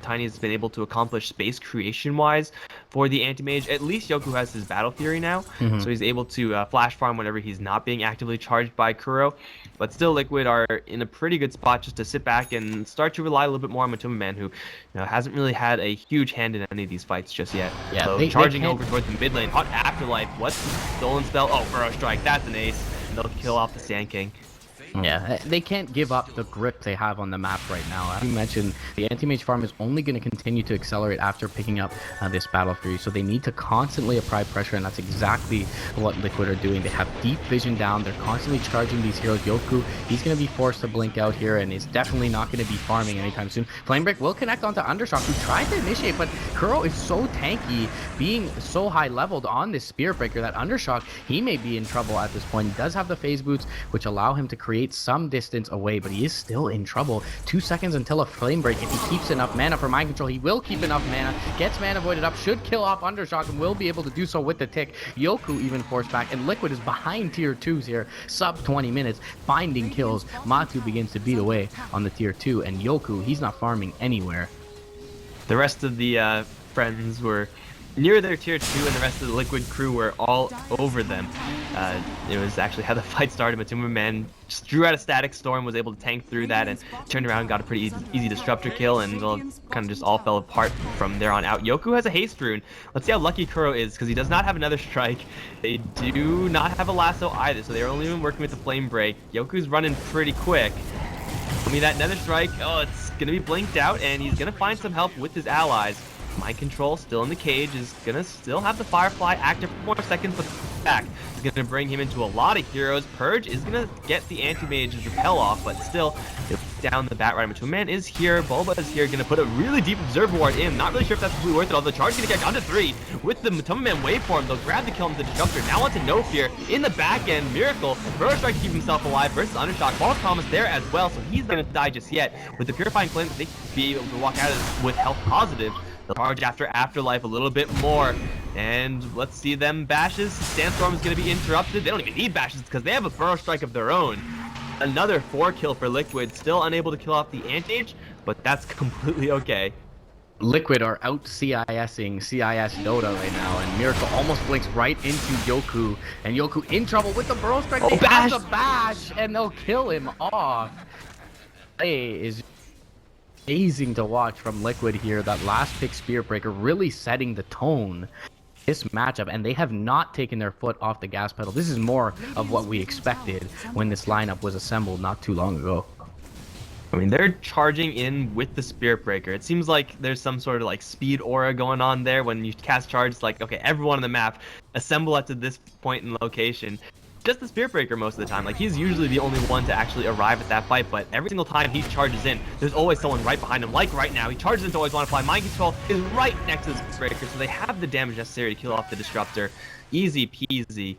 Tiny has been able to accomplish space creation-wise for the anti-mage. At least Yoku has his Battle Fury now, so he's able to flash farm whenever he's not being actively charged by Kuro. But still, Liquid are in a pretty good spot just to sit back and start to rely a little bit more on Matuma Man, who hasn't really had a huge hand in any of these fights just yet. Yeah, so charging over towards the mid lane. Hot Afterlife. What's the stolen spell? Oh, Burrow Strike. That's an ace. And they'll kill off the Sand King. Yeah, they can't give up the grip they have on the map right now. As you mentioned, the anti-mage farm is only going to continue to accelerate after picking up this Battle Fury, so they need to constantly apply pressure, and that's exactly what Liquid are doing. They have deep vision down, they're constantly charging these heroes. Yoku, he's going to be forced to blink out here, and is definitely not going to be farming anytime soon. Flame Break will connect onto Undershock, who tried to initiate, but Kuro is so tanky, being so high leveled on this Spirit Breaker, that Undershock, he may be in trouble at this point. He does have the phase boots, which allow him to create some distance away, but he is still in trouble. 2 seconds until a Flame Break. If he keeps enough mana for Mind Control, he will keep enough mana, gets mana voided up, should kill off Undershock, and will be able to do so with the tick. Yoku even forced back, and Liquid is behind tier 2s here, sub 20 minutes, finding kills. Matu begins to beat away on the tier 2, and Yoku, he's not farming anywhere. The rest of the friends were near their tier 2, and the rest of the Liquid crew were all over them. It was actually how the fight started. Matuma Man just drew out a Static Storm, was able to tank through that, and turned around and got a pretty easy Disruptor kill, and they'll kind of just all fell apart from there on out. Yoku has a Haste Rune. Let's see how lucky Kuro is, because he does not have another Strike. They do not have a Lasso either, so they're only even working with the Flame Break. Yoku's running pretty quick. I mean, that Nether Strike, oh, it's going to be blinked out, and he's going to find some help with his allies. Mind Control still in the cage, is gonna still have the Firefly active for 4 seconds, but back is gonna bring him into a lot of heroes. Purge is gonna get the anti-mage's repel off, but still down the Batrider. Matuma Man is here, Bulba is here, gonna put a really deep Observer Ward in. Not really sure if that's completely worth it, although the charge is gonna get down to 3 with the Matuma Man waveform. They'll grab the kill on the Disruptor. Now onto No Fear in the back end. Miracle, Burrow Strike to keep himself alive versus Undershock. False Promise there as well, so he's gonna die just yet. With the Purifying Flame, they could be able to walk out of this with health positive. They'll charge after Afterlife a little bit more, and let's see them bashes. Sandstorm is going to be interrupted. They don't even need bashes because they have a Burrow Strike of their own. Another 4 kill for Liquid, still unable to kill off the Anti-Mage, but that's completely okay. Liquid are out CISing CIS Dota right now, and Miracle almost blinks right into Yoku, and Yoku in trouble with the Burrow Strike. They have the bash, and they'll kill him off. Play is amazing to watch from Liquid here. That last pick Spirit Breaker really setting the tone this matchup, and they have not taken their foot off the gas pedal. This is more of what we expected when this lineup was assembled not too long ago. I mean, they're charging in with the Spirit Breaker. It seems like there's some sort of like speed aura going on there. When you cast charge, it's like, okay, everyone on the map assemble up to this point in location. Just the Spirit Breaker most of the time. Like, he's usually the only one to actually arrive at that fight, but every single time he charges in, there's always someone right behind him. Like right now, he charges into always want to fly. Mind Control is right next to the Spirit Breaker, so they have the damage necessary to kill off the Disruptor. Easy peasy.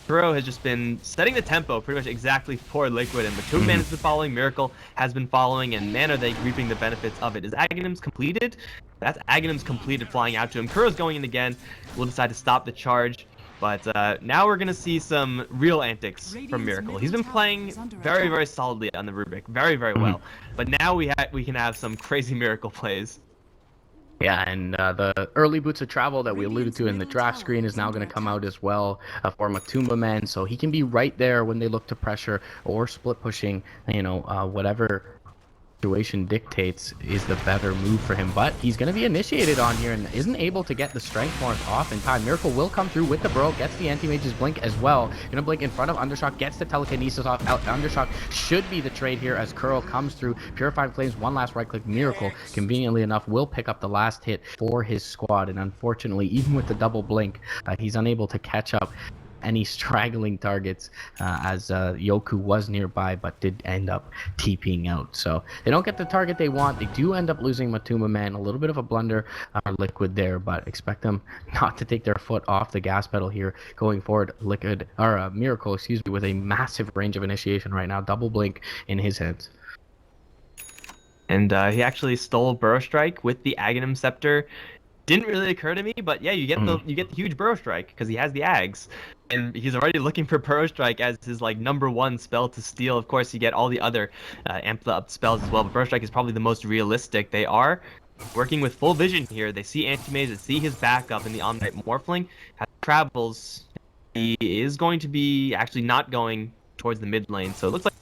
Kuro has just been setting the tempo pretty much exactly for Liquid, and Matuma Man has been following, Miracle has been following, and man, are they reaping the benefits of it. Is Aghanim's completed? That's Aghanim's completed, flying out to him. Kuro's going in again. We'll decide to stop the charge. But now we're going to see some real antics from Miracle. He's been playing very, very solidly on the Rubik. Very, very well. But now we can have some crazy Miracle plays. Yeah, and the early boots of travel that we alluded to in the draft screen is now going to come out as well for Matuma Man. So he can be right there when they look to pressure or split pushing, whatever situation dictates is the better move for him. But he's going to be initiated on here and isn't able to get the strength mark off in time. Miracle will come through with the Burrow, gets the anti-mage's blink as well. Gonna blink in front of Undershock, gets the telekinesis off. Undershock should be the trade here as Kuro comes through. Purifying Flames, one last right click. Miracle, conveniently enough, will pick up the last hit for his squad, and unfortunately, even with the double blink, he's unable to catch up. any straggling targets, as Yoku was nearby but did end up TPing out. So they don't get the target they want. They do end up losing Matuma Man. A little bit of a blunder, Liquid there, but expect them not to take their foot off the gas pedal here going forward. Liquid, or Miracle, excuse me, with a massive range of initiation right now. Double blink in his hands. And he actually stole Burrow Strike with the Aghanim Scepter. Didn't really occur to me, but yeah, you get the huge Burrow Strike because he has the Ags, and he's already looking for Burrow Strike as his like #1 spell to steal. Of course, you get all the other amped up spells as well, but Burrow Strike is probably the most realistic. They are working with full vision here. They see Anti-Mage, they see his backup in the Omnight Morphling. As he travels, he is going to be actually not going towards the mid lane, so it looks like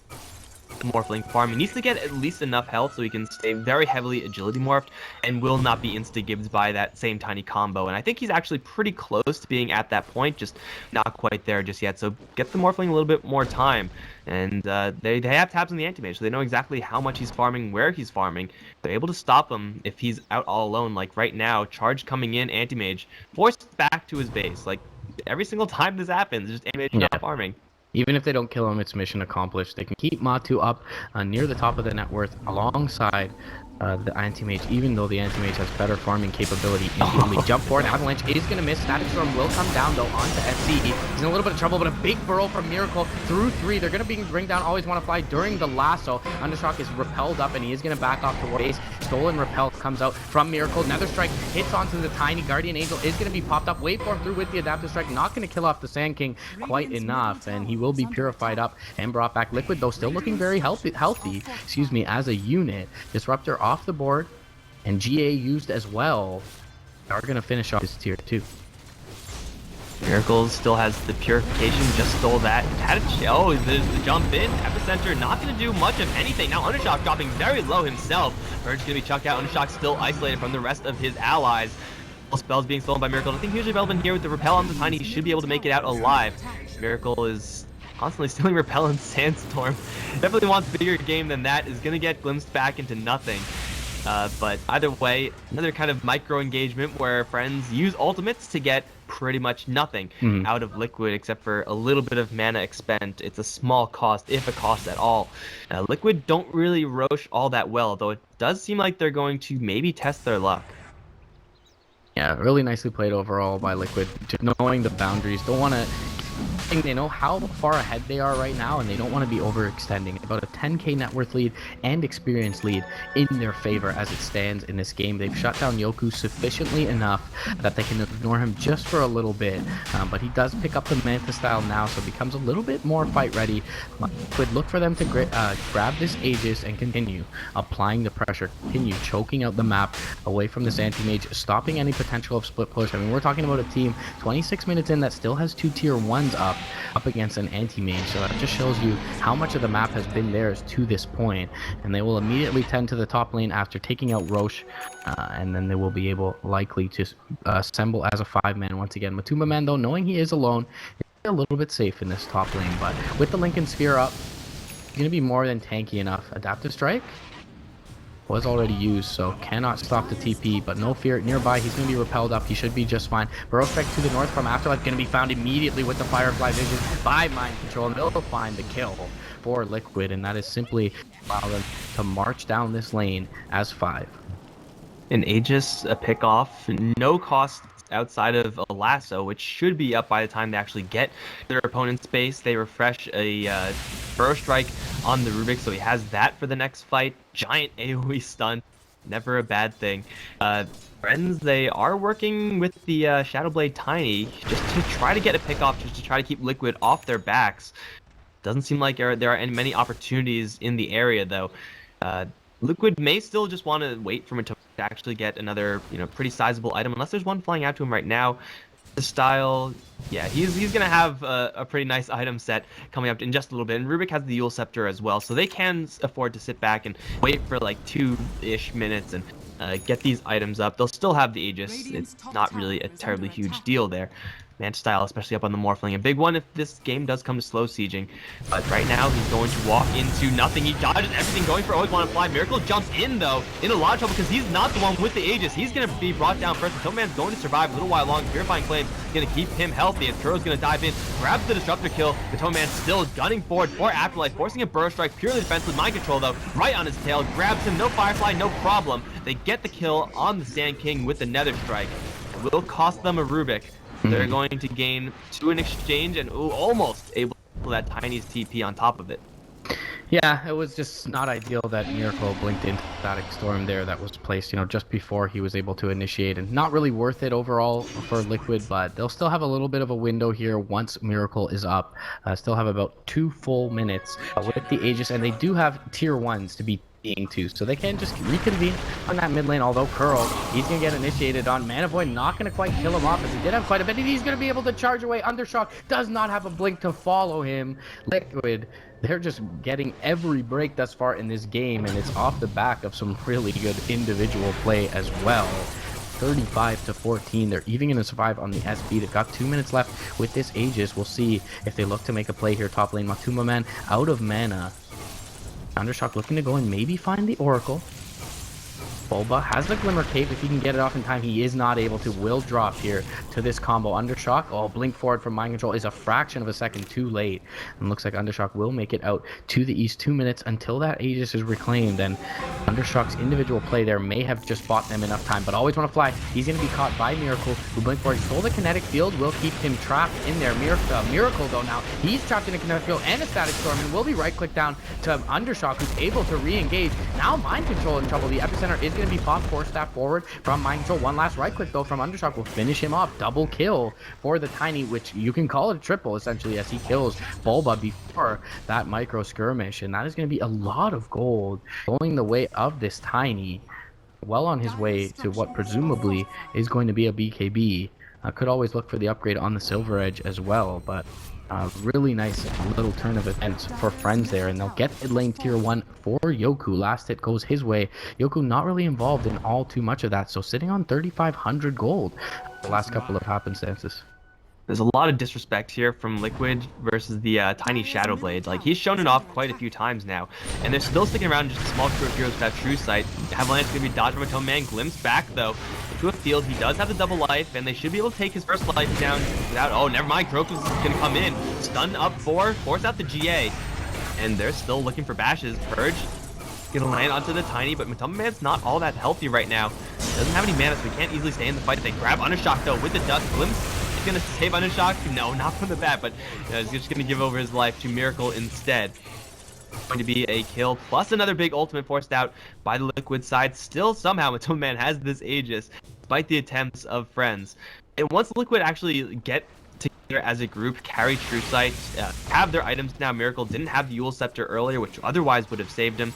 Morphling farm. He needs to get at least enough health so he can stay very heavily agility morphed and will not be insta-gibbed by that same tiny combo. And I think he's actually pretty close to being at that point, just not quite there just yet. So get the Morphling a little bit more time. And they have tabs on the Anti-Mage, so they know exactly how much he's farming, where he's farming. They're able to stop him if he's out all alone. Like right now, charge coming in, Anti-Mage forced back to his base. Like every single time this happens, just Anti-Mage not farming. Even if they don't kill him, it's mission accomplished. They can keep Matu up near the top of the net worth alongside the Anti-Mage, even though the Anti-Mage has better farming capability. Immediately jump forward. Avalanche is going to miss. Static Storm will come down, though, onto FC. He's in a little bit of trouble, but a big burrow from Miracle through 3. They're going to bring down Always Want to Fly during the lasso. Undershock is repelled up, and he is going to back off toward base. Stolen Repel comes out from Miracle. Nether Strike hits onto the tiny Guardian Angel. Is going to be popped up. Waveform through with the Adaptive Strike. Not going to kill off the Sand King quite enough, and he will be purified up and brought back. Liquid, though, still looking very healthy, excuse me, as a unit. Disruptor off the board, and GA used as well. Are going to finish off this tier 2. Miracles still has the purification, just stole that. Had a there's the jump in. Epicenter not going to do much of anything. Now Undershock dropping very low himself. Purge going to be chucked out. Undershock still isolated from the rest of his allies. All spells being stolen by Miracle. I think hugely relevant here with the Repel on the Tiny. He should be able to make it out alive. Miracle is constantly stealing Repel and Sandstorm. Definitely wants a bigger game than that. Is going to get glimpsed back into nothing. But either way, another kind of micro engagement where friends use ultimates to get pretty much nothing out of Liquid except for a little bit of mana expend. It's a small cost, if a cost at all. Liquid don't really Roche all that well, though it does seem like they're going to maybe test their luck. Yeah, really nicely played overall by Liquid. Just knowing the boundaries, don't want to. They know how far ahead they are right now, and they don't want to be overextending. About a 10k net worth lead and experience lead in their favor as it stands in this game. They've shut down Yoku sufficiently enough that they can ignore him just for a little bit, but he does pick up the Manta style now, so it becomes a little bit more fight ready. Could look for them to grab this Aegis and continue applying the pressure, continue choking out the map away from this Anti-Mage, stopping any potential of split push. I mean, we're talking about a team 26 minutes in that still has 2 tier 1s up against an Anti-Mage, so that just shows you how much of the map has been theirs to this point. And they will immediately tend to the top lane after taking out Roche, and then they will be able likely to assemble as a 5-man once again. Matuma Man, though, knowing he is alone, is a little bit safe in this top lane, but with the Lincoln Sphere up, he's going to be more than tanky enough. Adaptive Strike was already used, so cannot stop the TP, but no fear. Nearby, he's going to be repelled up. He should be just fine. Burrow Strike to the north from Afterlife, going to be found immediately with the Firefly Vision by Mind Control, and they'll find the kill for Liquid, and that is simply allow them to march down this lane as 5. An Aegis, a pick off, no cost outside of a lasso, which should be up by the time they actually get their opponent's base. They refresh a Burrow Strike on the Rubik, so he has that for the next fight. Giant AoE stun, never a bad thing. Friends, they are working with the Shadowblade Tiny just to try to get a pick off, just to try to keep Liquid off their backs. Doesn't seem like there are many opportunities in the area, though. Liquid may still just want to wait for him to actually get another, pretty sizable item, unless there's one flying out to him right now. The style, yeah, he's gonna have a pretty nice item set coming up in just a little bit, and Rubik has the Yule Scepter as well, so they can afford to sit back and wait for like 2-ish minutes and get these items up. They'll still have the Aegis. It's not really a terribly huge deal there. Manta style, especially up on the Morphling. A big one if this game does come to slow sieging. But right now, he's going to walk into nothing. He dodges everything, going for always want to fly. Miracle jumps in, though, in a lot of trouble because he's not the one with the Aegis. He's going to be brought down first. Toman's going to survive a little while long. Purifying Flame is going to keep him healthy as Kuro's going to dive in, grabs the Disruptor kill. The Toman still gunning forward for Afterlife, forcing a Burst Strike, purely defensive. Mind Control, though, right on his tail, grabs him. No Firefly, no problem. They get the kill on the Sand King with the Nether Strike. It will cost them a Rubik. They're going to gain 2 in exchange and almost able to pull that Tiny's TP on top of it. Yeah, it was just not ideal that Miracle blinked into Static Storm there that was placed, just before he was able to initiate, and not really worth it overall for Liquid, but they'll still have a little bit of a window here once Miracle is up. Still have about 2 full minutes with the Aegis, and they do have tier 1s to be to, so they can just reconvene on that mid lane. Although Curl, he's gonna get initiated on. Mana Void not gonna quite kill him off, as he did have quite a bit, and he's gonna be able to charge away. Undershock does not have a blink to follow him. Liquid, they're just getting every break thus far in this game, and it's off the back of some really good individual play as well. 35-14. They're even going to survive on the SB. They've got 2 minutes left with this Aegis. We'll see if they look to make a play here. Top lane, Matuma Man out of mana. Undershock looking to go and maybe find the Oracle. Boba has the Glimmer Cape. If he can get it off in time, he is not able to. Will drop here to this combo. Undershock, blink forward from Mind Control is a fraction of a second too late. And looks like Undershock will make it out to the east. 2 minutes until that Aegis is reclaimed. And Undershock's individual play there may have just bought them enough time. But always want to fly. He's going to be caught by Miracle, who blink forward. Stole the kinetic field, will keep him trapped in there. Miracle, though, now he's trapped in a kinetic field and a static storm, and will be right-clicked down to Undershock, who's able to re-engage. Now Mind Control in trouble. The epicenter is going to be popped. Force Staff forward from Mind Control. One last right click, though, from Undershock will finish him off. Double kill for the Tiny, which you can call it a triple, essentially, as he kills Bulba before that micro skirmish. And that is going to be a lot of gold going the way of this Tiny. Well on his way to what presumably is going to be a BKB. Could always look for the upgrade on the Silver Edge as well, but really nice little turn of events for Friends there, and they'll get mid lane tier 1 for Yoku. Last hit goes his way. Yoku not really involved in all too much of that, so sitting on 3,500 gold the last couple of happenstances. There's a lot of disrespect here from Liquid versus the Tiny Shadow Blade. Like, he's shown it off quite a few times now, and they're still sticking around just a small crew of heroes to have True Sight. Avalanche going to be dodged from a Toman, glimpse back, though, into a field. He does have the double life, and they should be able to take his first life down without... Oh, never mind, Krokus is going to come in. Stun up 4, force out the GA, and they're still looking for bashes. Purge gonna land onto the Tiny, but Matuma Man's not all that healthy right now. Doesn't have any mana, so he can't easily stay in the fight. They grab Undershock, though, with the Dust. Glimpse gonna save Undershock? No, not from the bat, but he's just gonna give over his life to Miracle instead. Going to be a kill, plus another big ultimate forced out by the Liquid side. Still, somehow, Matuma Man has this Aegis, despite the attempts of Friends. And once Liquid actually get together as a group, carry True Sight, have their items now. Miracle didn't have the Eul Scepter earlier, which otherwise would have saved him.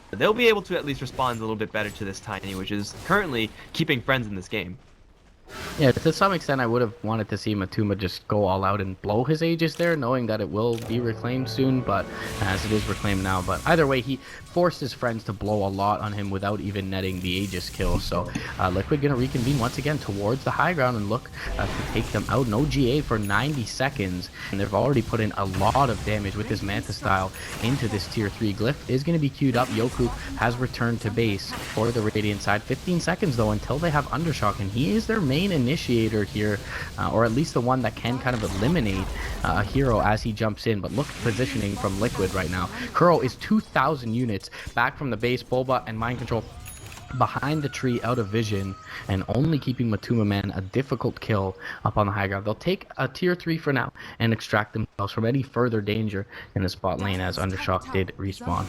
They'll be able to at least respond a little bit better to this Tiny, which is currently keeping Friends in this game. Yeah, to some extent, I would have wanted to see Matuma just go all out and blow his Aegis there, knowing that it will be reclaimed soon, but as it is reclaimed now. But either way, he forced his friends to blow a lot on him without even netting the Aegis kill. So Liquid going to reconvene once again towards the high ground and look to take them out. No GA for 90 seconds, and they've already put in a lot of damage with this Manta style into this tier 3. Glyph is going to be queued up. Yoku has returned to base for the Radiant side. 15 seconds, though, until they have Undershock, and he is their main initiator here, or at least the one that can kind of eliminate a hero as he jumps in. But look at positioning from Liquid right now. Kuro is 2,000 units back from the base. Bulba and Mind Control behind the tree, out of vision, and only keeping Matuma Man a difficult kill up on the high ground. They'll take a tier 3 for now and extract themselves from any further danger in the spot lane, as Undershock did respawn.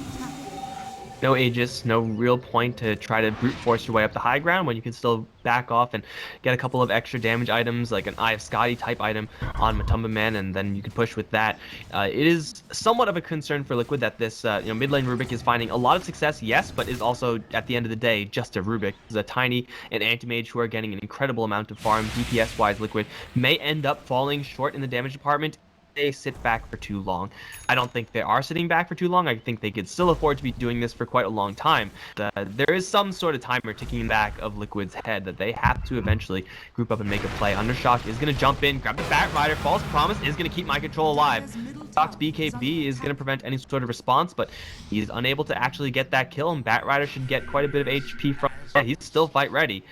No Aegis, no real point to try to brute force your way up the high ground when you can still back off and get a couple of extra damage items, like an Eye of Scotty type item on Matuma Man, and then you can push with that. It is somewhat of a concern for Liquid that this mid lane Rubik is finding a lot of success, yes, but is also, at the end of the day, just a Rubik. It's a Tiny and Anti-Mage who are getting an incredible amount of farm. DPS-wise, Liquid may end up falling short in the damage department they sit back for too long. I don't think they are sitting back for too long. I think they could still afford to be doing this for quite a long time. There is some sort of timer ticking in the back of Liquid's head that they have to eventually group up and make a play. Undershock is going to jump in, grab the Bat Rider. False Promise is going to keep my control alive. Shock's BKB is going to prevent any sort of response, but he's unable to actually get that kill, and Bat Rider should get quite a bit of HP from it. Yeah, he's still fight ready.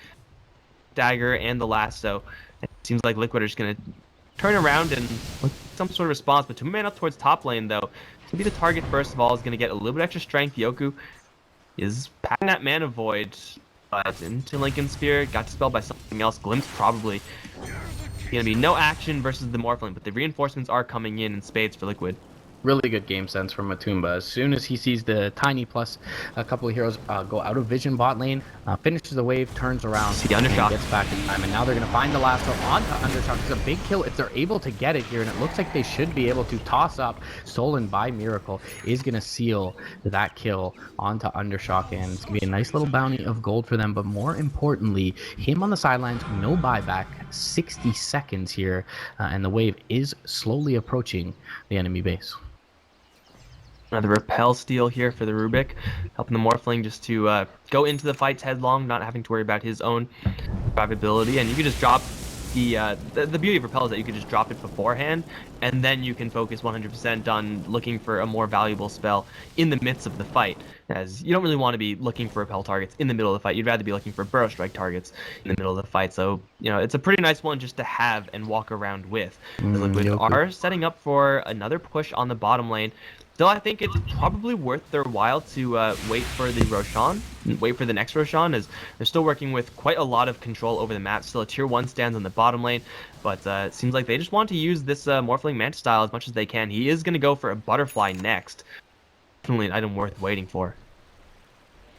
Dagger and the lasso. It seems like Liquid are just going to turn around and look for some sort of response, but 2 man up towards top lane though. To be the target first of all is going to get a little bit extra strength. Yoku is packing that Mana Void, but into Lincoln Spear, got dispelled by something else. Glimpse probably going to be no action versus the Morphling, but the reinforcements are coming in spades for Liquid. Really good game sense from Matumba. As soon as he sees the Tiny plus a couple of heroes go out of vision bot lane, finishes the wave, turns around, See Undershock. gets back in time, and now they're going to find the last one onto Undershock. It's a big kill if they're able to get it here, and it looks like they should be able to toss up. Stolen by Miracle is going to seal that kill onto Undershock, and it's going to be a nice little bounty of gold for them, but more importantly, him on the sidelines, no buyback, 60 seconds here, and the wave is slowly approaching the enemy base. The repel steal here for the Rubik, helping the Morphling just to go into the fights headlong, not having to worry about his own survivability. And you can just drop the beauty of repel is that you can just drop it beforehand, and then you can focus 100% on looking for a more valuable spell in the midst of the fight, as you don't really want to be looking for repel targets in the middle of the fight. You'd rather be looking for burrow strike targets in the middle of the fight. So, you know, it's a pretty nice one just to have and walk around with. The Liquid are setting up for another push on the bottom lane. Still, I think it's probably worth their while to wait for the Roshan, wait for the next Roshan, as they're still working with quite a lot of control over the map. Still a tier 1 stands on the bottom lane, but it seems like they just want to use this Morphling Manta style as much as they can. He is going to go for a Butterfly next. Definitely an item worth waiting for.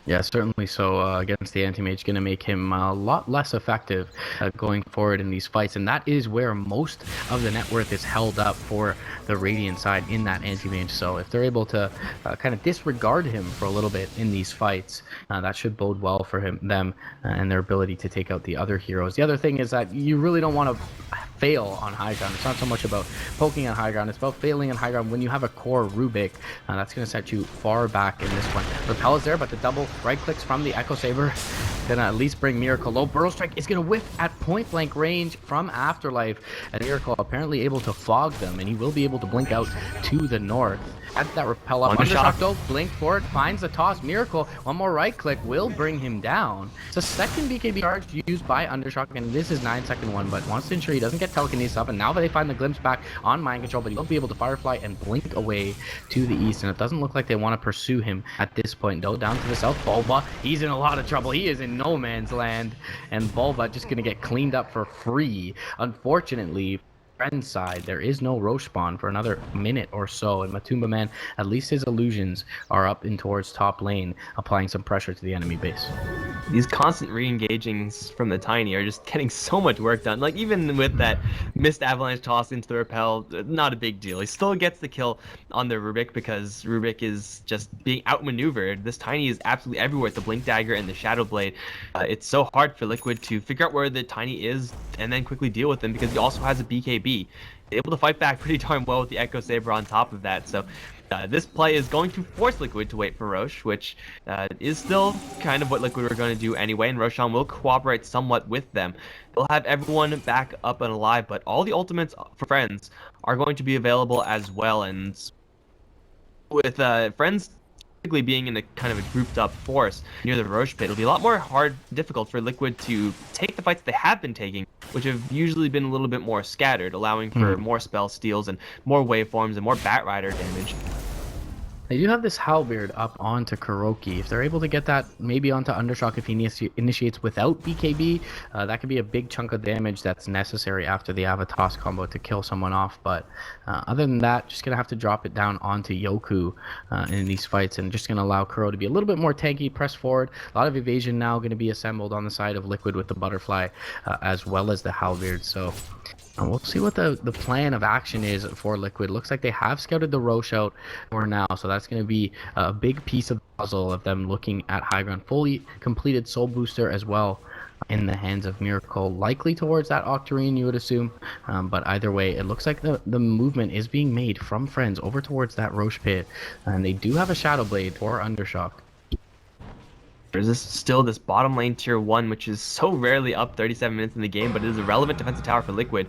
Yeah, certainly so. Against the Anti-Mage, going to make him a lot less effective going forward in these fights. And that is where most of the net worth is held up for the Radiant side in that Anti-Mage. So if they're able to kind of disregard him for a little bit in these fights, that should bode well for them and their ability to take out the other heroes. The other thing is that you really don't want to fail on high ground. It's not so much about poking on high ground, it's about failing on high ground. When you have a core Rubik, that's going to set you far back in this one. Repel is there, but the double right clicks from the Echo Saber gonna at least bring Miracle low. Burrow Strike is gonna whiff at point blank range from Afterlife, and Miracle apparently able to fog them, and he will be able to blink out to the north. At that repel up, Undershock though, blink forward, finds the toss. Miracle, one more right click will bring him down. It's a second BKB charge used by Undershock, and this is 9-second one, but wants to ensure he doesn't get telekinesis up, and now that they find the glimpse back on mind control, but he will be able to Firefly and blink away to the east, and it doesn't look like they want to pursue him at this point though. Down to the south, Bulba, he's in a lot of trouble. He is in no man's land, and Bulba just gonna get cleaned up for free. Unfortunately, F.R.I.E.N.D.S side, there is no Roche spawn for another minute or so, and Matumba Man, at least his illusions are up in towards top lane, applying some pressure to the enemy base. These constant re-engagings from the Tiny are just getting so much work done. Like, even with that missed avalanche toss into the repel, not a big deal. He still gets the kill on the Rubik because Rubik is just being outmaneuvered. This Tiny is absolutely everywhere with the Blink Dagger and the Shadow Blade. It's so hard for Liquid to figure out where the Tiny is and then quickly deal with him because he also has a BKB. Able to fight back pretty darn well with the Echo Saber on top of that. So this play is going to force Liquid to wait for Roche, which is still kind of what Liquid were going to do anyway, and Roshan will cooperate somewhat with them. They'll have everyone back up and alive, but all the ultimates for Friends are going to be available as well, and with Friends typically being in a kind of a grouped up force near the Roche pit, it'll be a lot more difficult for Liquid to take the fights they have been taking, which have usually been a little bit more scattered, allowing for more spell steals and more waveforms and more Bat Rider damage. They do have this Halberd up onto Kuroki. If they're able to get that maybe onto Undershock if he initiates without BKB, that could be a big chunk of damage that's necessary after the Avatos combo to kill someone off. But other than that, just going to have to drop it down onto Yoku in these fights, and just going to allow Kuro to be a little bit more tanky, press forward. A lot of evasion now going to be assembled on the side of Liquid with the Butterfly as well as the Halberd. So we'll see what the plan of action is for Liquid. Looks like they have scouted the Roche out for now, so that's going to be a big piece of the puzzle of them looking at high ground. Fully completed Soul Booster as well in the hands of Miracle, likely towards that Octarine, you would assume. But either way, it looks like the movement is being made from Friends over towards that Roche pit, and they do have a Shadow Blade for Undershock. There's still this bottom lane tier 1, which is so rarely up 37 minutes in the game, but it is a relevant defensive tower for Liquid.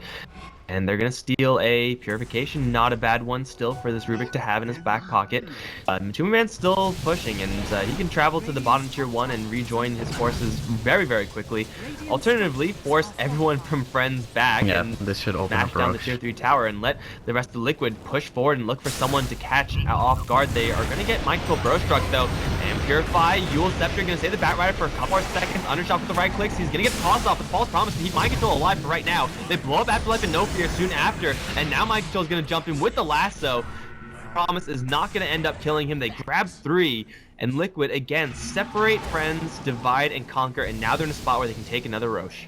And they're going to steal a Purification, not a bad one still for this Rubik to have in his back pocket. Matuma Man's still pushing, and he can travel to the bottom tier 1 and rejoin his forces very, very quickly. Alternatively, force everyone from Friends back and this should open smash up down the Roche. tier 3 tower and let the rest of Liquid push forward and look for someone to catch off guard. They are going to get Mind Control Bro Struck though, and Purify, Yule Scepter going to save the Batrider for a couple more seconds. Undershot with the right clicks, he's going to get tossed off with False Promise to keep Mind Control alive for right now. They blow up Afterlife and No Fear soon after, and now Mind Control is going to jump in with the lasso. Promise is not going to end up killing him. They grab 3, and Liquid again separate Friends, divide and conquer, and now they're in a spot where they can take another Roche.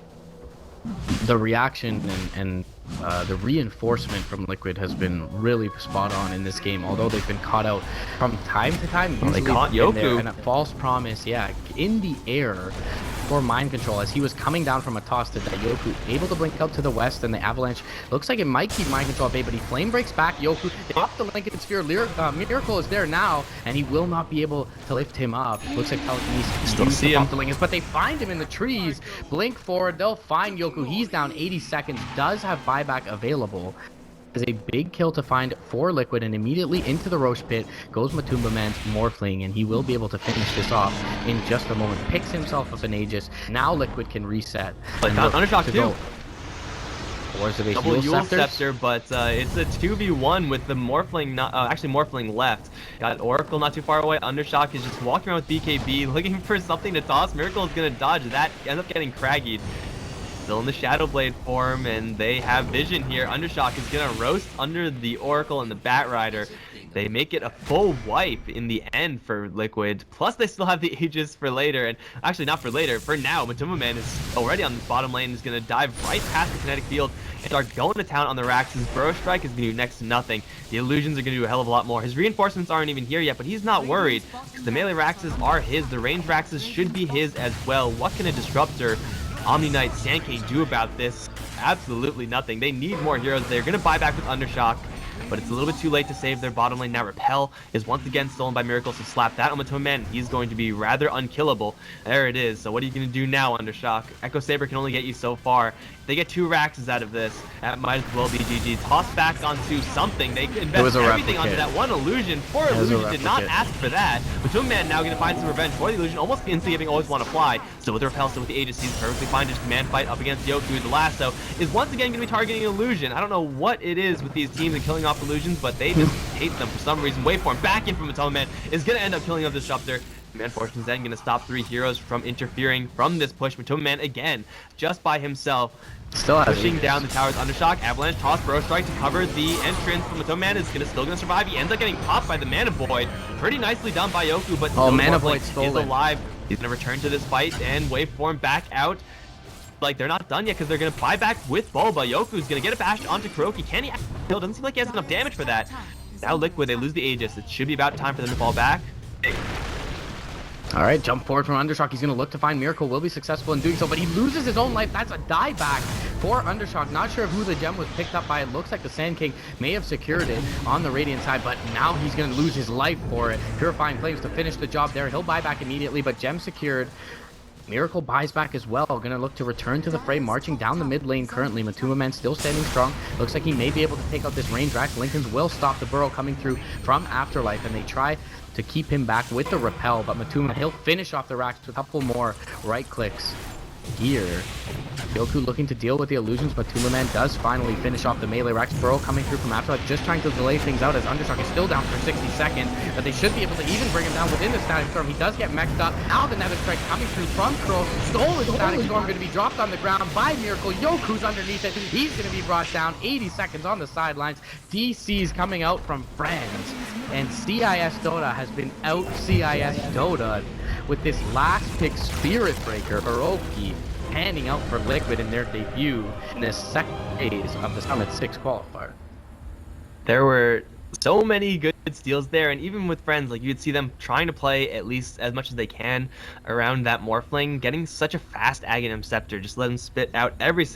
The reaction and the reinforcement from Liquid has been really spot on in this game, although they've been caught out from time to time. They caught Yoku. And a False Promise, in the air for Mind Control as he was coming down from a toss to that Yoku, able to blink out to the west, and the Avalanche looks like it might keep Mind Control at bay, but he flame breaks back Yoku off the Lincoln Sphere. Miracle is there now, and he will not be able to lift him up. Looks like Telekinesis Still see him. the Lincoln, but they find him in the trees. Blink forward, they'll find Yoku. He's down 80 seconds, does have buyback available. Is a big kill to find for Liquid, and immediately into the Roche pit goes Matumba Man's Morphling, and he will be able to finish this off in just a moment. Picks himself up an Aegis. Now Liquid can reset. But Undershock too. Where's the Double Yule Scepter, but it's a 2v1 with the Morphling, actually Morphling left. Got Oracle not too far away. Undershock is just walking around with BKB, looking for something to toss. Miracle is going to dodge. That ends up getting craggied. Still in the Shadow Blade form, and they have vision here. Undershock is going to roast under the Oracle and the Batrider. They make it a full wipe in the end for Liquid. Plus, they still have the Aegis for later, and actually not for later. For now, Matuma Man is already on the bottom lane. Is going to dive right past the kinetic field and start going to town on the racks. His Burrow Strike is going to do next to nothing. The illusions are going to do a hell of a lot more. His reinforcements aren't even here yet, but he's not worried because the melee Raxes are his. The range Raxes should be his as well. What can a Disruptor, Omni Knight, Sankey do about this? Absolutely nothing. They need more heroes. They're going to buy back with Undershock, but it's a little bit too late to save their bottom lane. Now Repel is once again stolen by Miracle, so slap that on Matuma Man. He's going to be rather unkillable. There it is. So what are you going to do now, Undershock? Echo Saber can only get you so far. If they get 2 Raxes out of this, that might as well be GG. Toss back onto something. They invest everything onto that one illusion. Poor illusion did not ask for that. Matuma Man now going to find some revenge for the illusion, almost instantly giving Always Want to Fly. Still with the Repel, still with the Aegis, he's perfectly fine. Just command fight up against Yoku. The lasso is once again going to be targeting illusion. I don't know what it is with these teams and killing off illusions, but they just hate them for some reason. Waveform back in from Matuma Man is going to end up killing off Disruptor. Man Fortune is then going to stop 3 heroes from interfering from this push. Matuma Man again, just by himself, still pushing down the towers. Undershock, Avalanche, toss, Burrow Strike to cover the entrance. Matuma Man is still going to survive. He ends up getting popped by the Mana Void. Pretty nicely done by Yoku, but Mana Void is alive. He's going to return to this fight and Waveform back out. Like, they're not done yet because they're going to buy back with Boba. Yoku's going to get it bashed onto Kuroki. Can he actually kill? Doesn't seem like he has enough damage for that. Now Liquid, they lose the Aegis. It should be about time for them to fall back. All right, jump forward from Undershock. He's going to look to find Miracle. Will be successful in doing so, but he loses his own life. That's a die back for Undershock. Not sure who the gem was picked up by. It looks like the Sand King may have secured it on the Radiant side, but now he's going to lose his life for it. Purifying Flames to finish the job there. He'll buy back immediately, but gem secured. Miracle buys back as well. Gonna look to return to the fray, marching down the mid lane currently. Matuma Man still standing strong. Looks like he may be able to take out this range rack. Lincolns will stop the Burrow coming through from Afterlife, and they try to keep him back with the Repel, but Matuma, he'll finish off the racks with a couple more right clicks here. Yoku looking to deal with the illusions. Matuma Man does finally finish off the melee racks. Burrow coming through from Afterlife, just trying to delay things out as Undershock is still down for 60 seconds, but they should be able to even bring him down within the Static Storm. He does get mexed up. Now the Nether Strike coming through from Crow. Stolen Static Storm going to be dropped on the ground by Miracle. Yoku's underneath it. He's going to be brought down. 80 seconds on the sidelines. DC's coming out from Friends, and CIS Dota has been out CIS Dota with this last pick Spirit Breaker, Hiroki, handing out for Liquid in their debut in the second phase of the Summit 6 qualifier. There were so many good steals there, and even with friends, like you'd see them trying to play at least as much as they can around that Morphling, getting such a fast Aghanim Scepter, just let them spit out every single